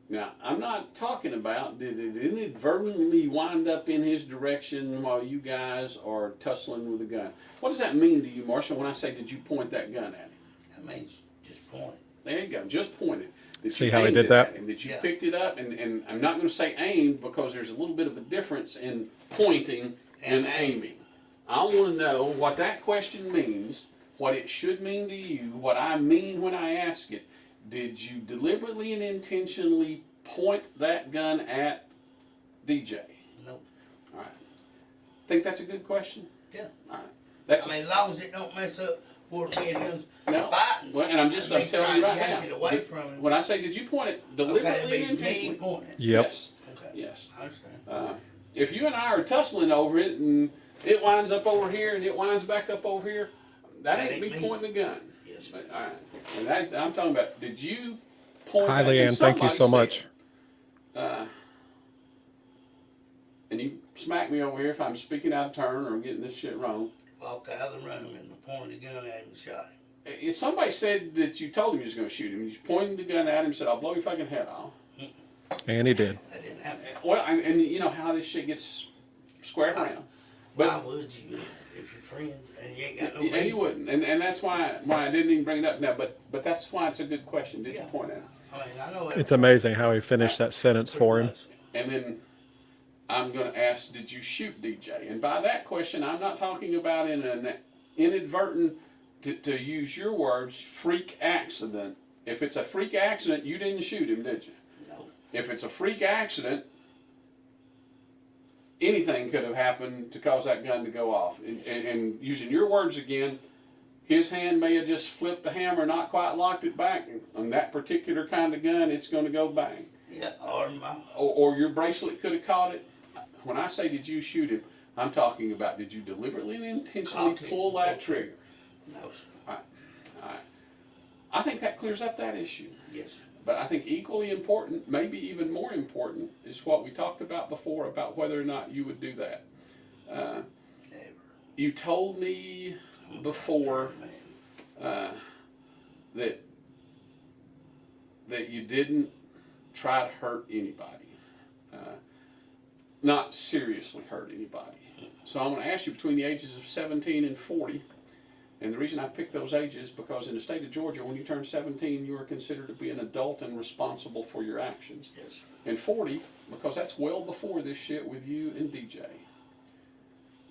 Now, I'm not talking about did it inadvertently wind up in his direction while you guys are tussling with a gun. What does that mean to you, Marshall, when I say did you point that gun at him? That means just point. There you go, just point it. That See you how he aimed did it that? at him, that you Yeah. picked it up, and I'm not going to say aimed because there's a little bit of a difference in pointing and aiming. I want to know what that question means, what it should mean to you, what I mean when I ask it. Did you deliberately and intentionally point that gun at DJ? Nope. All right. Think that's a good question? Yeah. All right. That's I mean, as long as it don't mess up where me and him no. fighting. Well, and I'm me telling you right trying to yank now. it away from him. When I say, did you point it deliberately Okay, and it'd be intentionally? me pointing it. Yep. Yes. Okay. Yes. I understand. If you and I are tussling over it and it winds up over here and it winds back up over here, that ain't me pointing the gun. Yes. But, all right. And that, I'm talking about, did you point Hi, that? And Leanne. Thank you so somebody much. said, and you smack me over here if I'm speaking out of turn or getting this shit wrong. Walked out of the room and pointed the gun at him and shot him. If somebody said that you told him you was going to shoot him, you pointed the gun at him and said, I'll blow your fucking head off. And he did. That didn't happen. Well, and you know how this shit gets squared around. Why But would you if you're friends and you ain't got no yeah, reason? you wouldn't, and that's why I didn't even bring it up now. But that's why it's a good question. Did you Yeah. point it out? I mean, I know It's amazing how he finished that sentence for him. And then I'm going to ask, did you shoot DJ? And by that question, I'm not talking about in an inadvertent, to use your words, freak accident. If it's a freak accident, you didn't shoot him, did you? No. If it's a freak accident, anything could have happened to cause that gun to go off. And using your words again, his hand may have just flipped the hammer, not quite locked it back. And on that particular kind of gun, it's going to go bang. Yeah, or my. Or your bracelet could have caught it. When I say did you shoot him, I'm talking about did you deliberately and intentionally Cock it. pull that trigger? No, sir. All right. I think that clears up that issue. Yes, sir. But I think equally important, maybe even more important, is what we talked about before about whether or not you would do that. Never. You told me before that you didn't try to hurt anybody, not seriously hurt anybody. So I'm going to ask you between the ages of 17 and 40. And the reason I picked those ages is because in the state of Georgia, when you turn 17, you are considered to be an adult and responsible for your actions. Yes, sir. And 40, because that's well before this shit with you and DJ.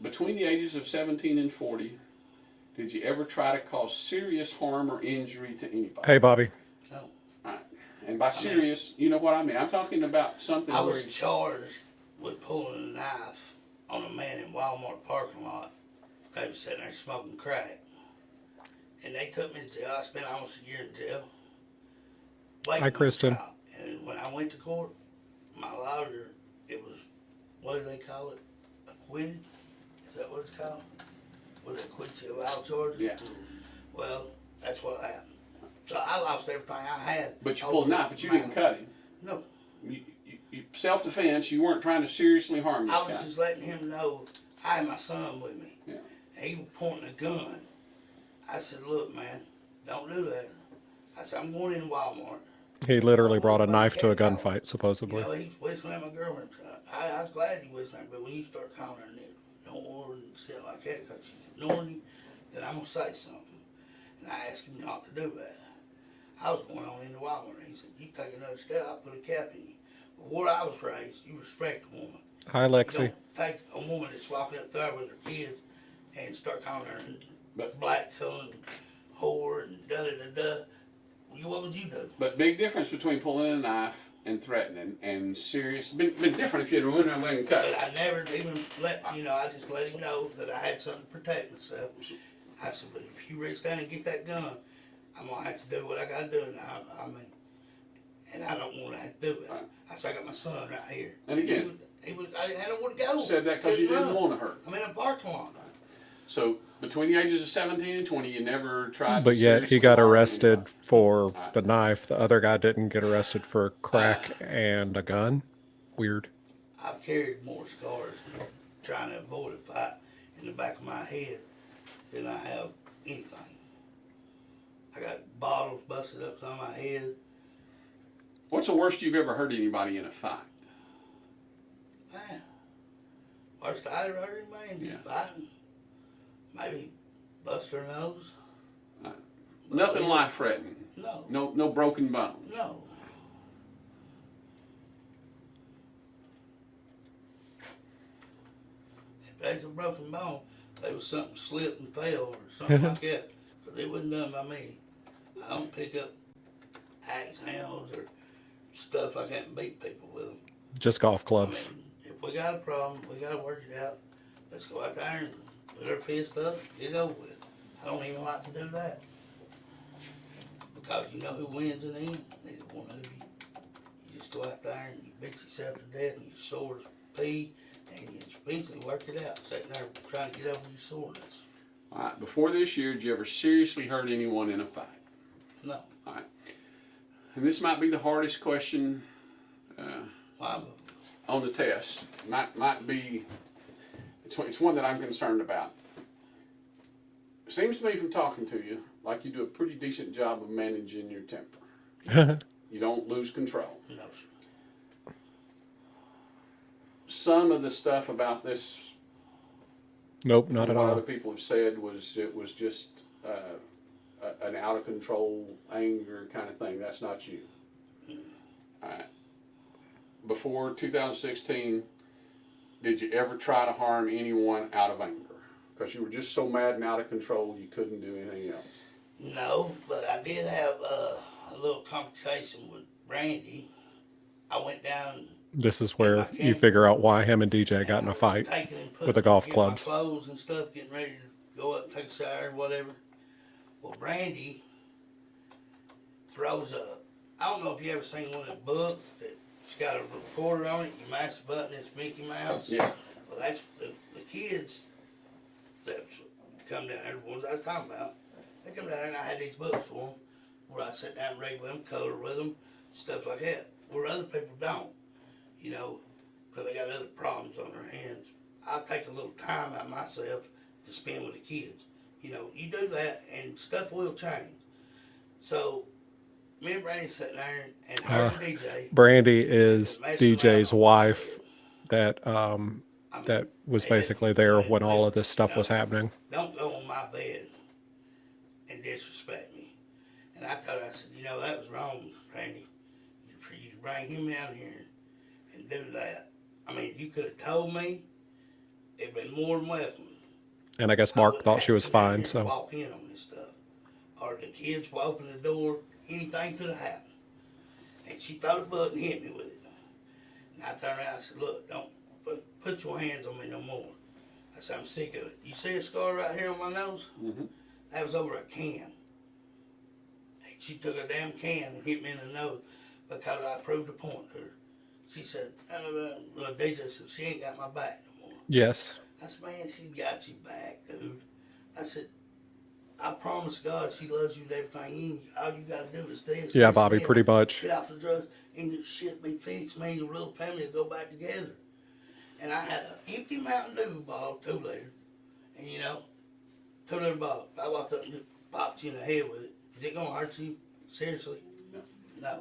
Between the ages of 17 and 40, did you ever try to cause serious harm or injury to anybody? Hey, Bobby. No. Right. And by serious, you know what I mean. I'm talking about something I where was charged with pulling a knife on a man in Walmart parking lot. They was sitting there smoking crack. And they took me to jail. I spent almost a year in jail. Hi, Kristen. And when I went to court, my lawyer, it was, what do they call it? Acquitted? Is that what it's called? Where they acquit you of all charges? Yeah. Well, that's what happened. So I lost everything I had. But you pulled a knife, but you didn't cut him. No. You self-defense, you weren't trying to seriously harm this I was guy. just letting him know I had my son with me. Yeah. And he was pointing a gun. I said, look, man, don't do that. I said, I'm going in Walmart. He literally brought a knife to a gunfight, supposedly. You know, he's whistling at my girlfriend. I was glad he whistling, but when you start calling her name, no and shit like that, because she's ignoring you, then I'm going to say something. And I asked him not to do that. I was going on into Walmart, and he said, you take another step, I'll put a cap in you. But where I was raised, you respect a woman. Hi, You Lexi. don't take a woman that's walking up there with her kids and start calling her But- black and whore and da-da-da-da. What would you do? But big difference between pulling a knife and threatening and serious. Been different if you had ruined her leg and cut. But I never even let, I just let him know that I had something to protect myself. I said, but if you reach down and get that gun, I'm going to have to do what I got to do now. I mean, and I don't want to have to do it. I said, I got my son right here. And again, I didn't know where to go. Said that because you didn't run. want to hurt. I'm in a parking lot. So between the ages of 17 and 20, you never tried. But to yet he seriously got harm arrested anybody. for the knife. The other guy didn't get arrested for crack and a gun. Weird. I've carried more scars trying to avoid a fight in the back of my head than I have anything. I got bottles busted up on my head. What's the worst you've ever hurt anybody in a fight? Man, worst I ever heard anybody just fighting. Maybe bust her nose. Nothing life-threatening. No. No broken bones. No. If there's a broken bone, there was something slipped and fell or something like that. But it wasn't done by me. I don't pick up axe handles or stuff like that and beat people with them. Just golf I clubs. mean, if we got a problem, we got to work it out. Let's go out there and put our fist up, get it over with. I don't even like to do that. Because you know who wins in the end? Neither one of you. You just go out there and you beat yourself to death and you sore as pee and you eventually work it out, sitting there trying to get over your soreness. All right. Before this year, did you ever seriously hurt anyone in a fight? No. All right. And this might be the hardest question on the test. Might be. It's one that I'm concerned about. It seems to me from talking to you like you do a pretty decent job of managing your temper. You don't lose control. No, sir. Some of the stuff about this, Nope, not at what all. other people have said, was just an out of control anger kind of thing. That's not you. All right. Before 2016, did you ever try to harm anyone out of anger? Because you were just so mad and out of control you couldn't do anything else. No, but I did have a little conversation with Brandy. I went down. This is where you figure out why him and DJ got in a fight with the golf clubs. My clothes and stuff, getting ready to go up and take a shower or whatever. Well, Brandy throws up. I don't know if you ever seen one of the books that's got a recorder on it. You mash the button, it's Mickey Mouse. Yeah. Well, that's the kids that come down there, the ones I was talking about. They come down there and I had these books for them. where I sit down and read with them, color with them, stuff like that. Where other people don't, you know, because they got other problems on their hands. I'll take a little time out of myself to spend with the kids. You know, you do that and stuff will change. So, me and Brandy sitting there and her and DJ. Brandy is messing DJ's around. wife that I mean, that was they basically had- there they had when all of lived, this stuff you was know, happening. Don't go on my bed and disrespect me. And I told her, I said, you know, that was wrong, Randy. For you to bring him down here and do that. I mean, you could have told me. It'd been more than welcome. And I guess I Mark wouldn't thought have she to was come down fine. here and So walk in on this stuff. Or the kids will open the door. Anything could have happened. And she thought a button and hit me with it. And I turned around and I said, look, don't put your hands on me no more. I said, I'm sick of it. You see a scar right here on my nose? Mhm. That was over a can. And she took a damn can and hit me in the nose because I proved a point to her. She said, DJ said, she ain't got my back no more. yes, I said, man, she got you back, dude. I said, I promise God she loves you with everything in you. All you got to do is this. yeah, this, Bobby, and that. pretty much. Get off the drugs and your shit be fixed, man. Your little family will go back together. And I had an empty Mountain Dew bottle, 2 liter. And you know, 2 liter bottle. I walked up and just popped you in the head with it. Is it going to hurt you? Seriously? No.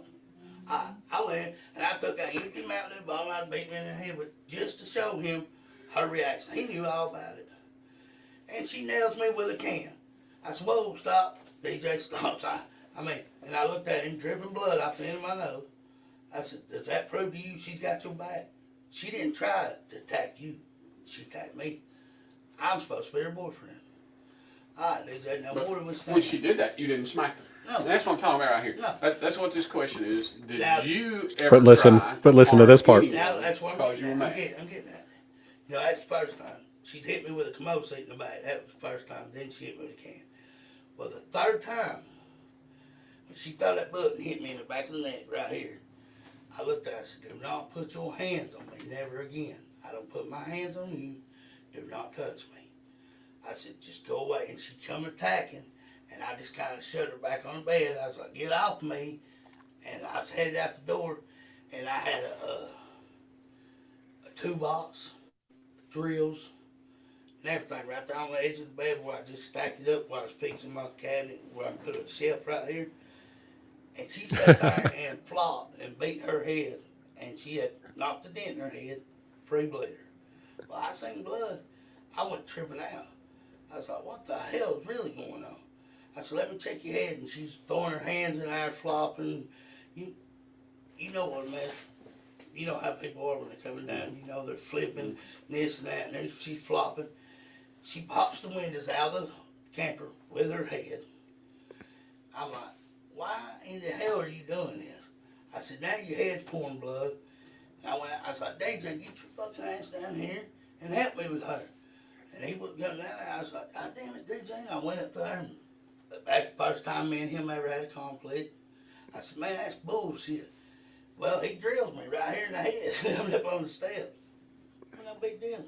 I went in and I took that empty Mountain Dew bottle and I beat me in the head with just to show him her reaction. He knew all about it. And she nails me with a can. I said, whoa, stop. DJ stops. And I looked at him, dripping blood off the end of my nose. I said, does that prove to you she's got your back? She didn't try to attack you. She attacked me. I'm supposed to be her boyfriend. All right, DJ, now what do we stand? When she did that, you didn't smack her. No. And that's what I'm talking about right here. No. That's what this question is. Did Now- you ever But listen- try but listen to this part. anyone Now that's what I'm because you getting were at. mad? I'm getting at it. You know, that's the first time. She hit me with a commode seat in the back. That was the first time. Then she hit me with a can. Well, the third time, when she threw that button and hit me in the back of the neck right here, I looked at her and said, do not put your hands on me. Never again. I don't put my hands on you. Do not touch me. I said, just go away. And she come attacking, and I just kind of shut her back on the bed. I was like, get off me. And I was headed out the door, and I had a toolbox, drills, and everything right there on the edge of the bed where I just stacked it up while I was fixing my cabinet, where I put a shelf right here. And she sat there and flopped and beat her head, and she had knocked a dent in her head, free bleeder. Well, I seen blood. I went tripping out. I was like, what the hell is really going on? I said, let me check your head. And she's throwing her hands in there, flopping. You know what a mess. You know how people are when they're coming down. You know, they're flipping this and that, and then she's flopping. She pops the windows out of the camper with her head. I'm like, why in the hell are you doing this? I said, now your head's pouring blood. And I said, DJ, get your fucking ass down here and help me with her. And he wouldn't come down there. I was like, God damn it, DJ. And I went up there, and that's the first time me and him ever had a conflict. I said, man, that's bullshit. Well, he drills me right here in the head, coming up on the steps. No big deal.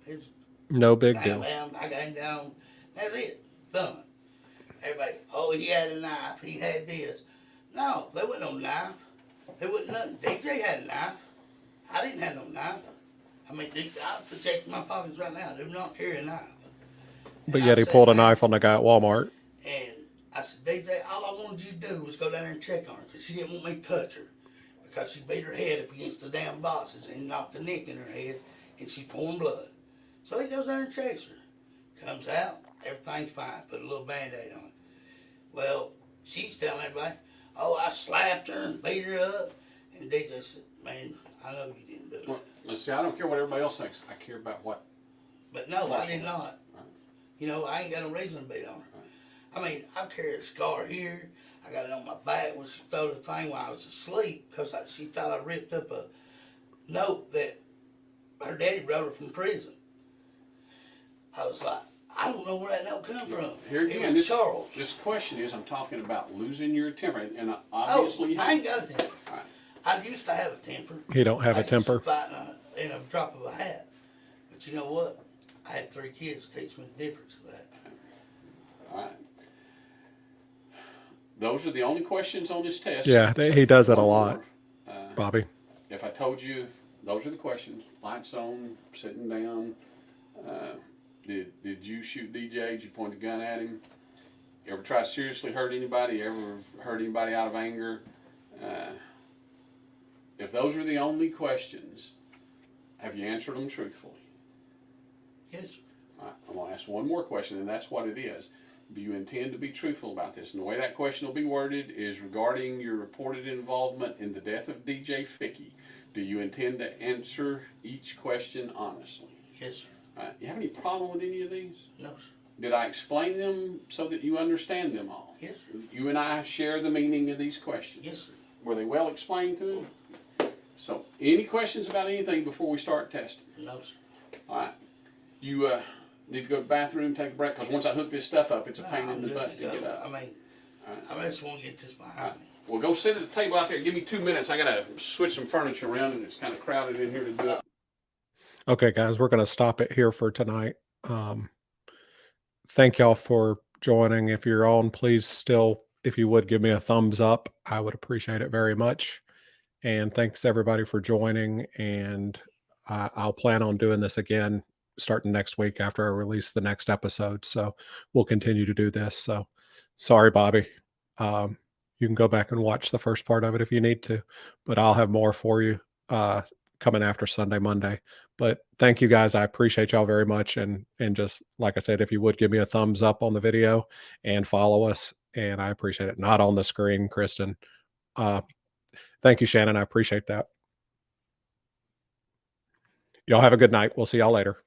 It's No big bam, deal. bam, I got him down. That's it. Done. Everybody, oh, he had a knife. He had this. No, there wasn't no knife. There wasn't nothing. DJ had a knife. I didn't have no knife. I mean, I'm protecting my pockets right now. I do not carry a knife. But And yet I he sat pulled a down, knife on the guy at Walmart. And I said, DJ, all I wanted you to do was go down there and check on her because she didn't want me to touch her because she beat her head up against the damn boxes and knocked a nick in her head and she's pouring blood. So he goes down and checks her. Comes out, everything's fine. Put a little Band-Aid on it. Well, she's telling everybody, oh, I slapped her and beat her up. And DJ said, man, I know you didn't do it. Well, see, I don't care what everybody else thinks. I care about what. But no, I did not. You know, I ain't got no reason to beat on her. I mean, I carry a scar here. I got it on my back where she threw the thing while I was asleep because she thought I ripped up a note that her daddy wrote her from prison. I was like, I don't know where that note come from. Here It again, was Charles. this question is, I'm talking about losing your temper, and Oh, obviously, I ain't got a temper. All right. I used to have a temper. He don't have I a temper. used to fight in a drop of a hat. But you know what? I had 3 kids to teach me the difference of that. All right. those are the only questions on this test. Yeah, So he does it a one lot, more. Bobby. If I told you those are the questions, lights on, sitting down, did you shoot DJ? Did you point a gun at him? Ever try to seriously hurt anybody? Ever hurt anybody out of anger? If those are the only questions, have you answered them truthfully? Yes. All right, I'm going to ask one more question, and that's what it is. Do you intend to be truthful about this? And the way that question will be worded is regarding your reported involvement in the death of DJ Fickey. Do you intend to answer each question honestly? Yes, sir. All right, you have any problem with any of these? No, sir. Did I explain them so that you understand them all? Yes, sir. You and I share the meaning of these questions. Yes, sir. Were they well explained to him? So, any questions about anything before we start testing? No, sir. All right. You need to go to the bathroom, take a break, because once I hook this stuff up, it's a pain in the butt to get up. I mean, I just want to get this behind me. Well, go sit at the table out there. Give me 2 minutes. I got to switch some furniture around, and it's kind of crowded in here to do it. Okay, guys, we're going to stop it here for tonight. Thank y'all for joining. If you're on, please still, if you would give me a thumbs up, I would appreciate it very much. And thanks everybody for joining. And I'll plan on doing this again starting next week after I release the next episode. So we'll continue to do this. So sorry, Bobby. You can go back and watch the first part of it if you need to, but I'll have more for you coming after Sunday, Monday. But thank you guys. I appreciate y'all very much. And just like I said, if you would give me a thumbs up on the video and follow us, and I appreciate it. Not on the screen, Kristen. Thank you, Shannon. I appreciate that. Y'all have a good night. We'll see y'all later.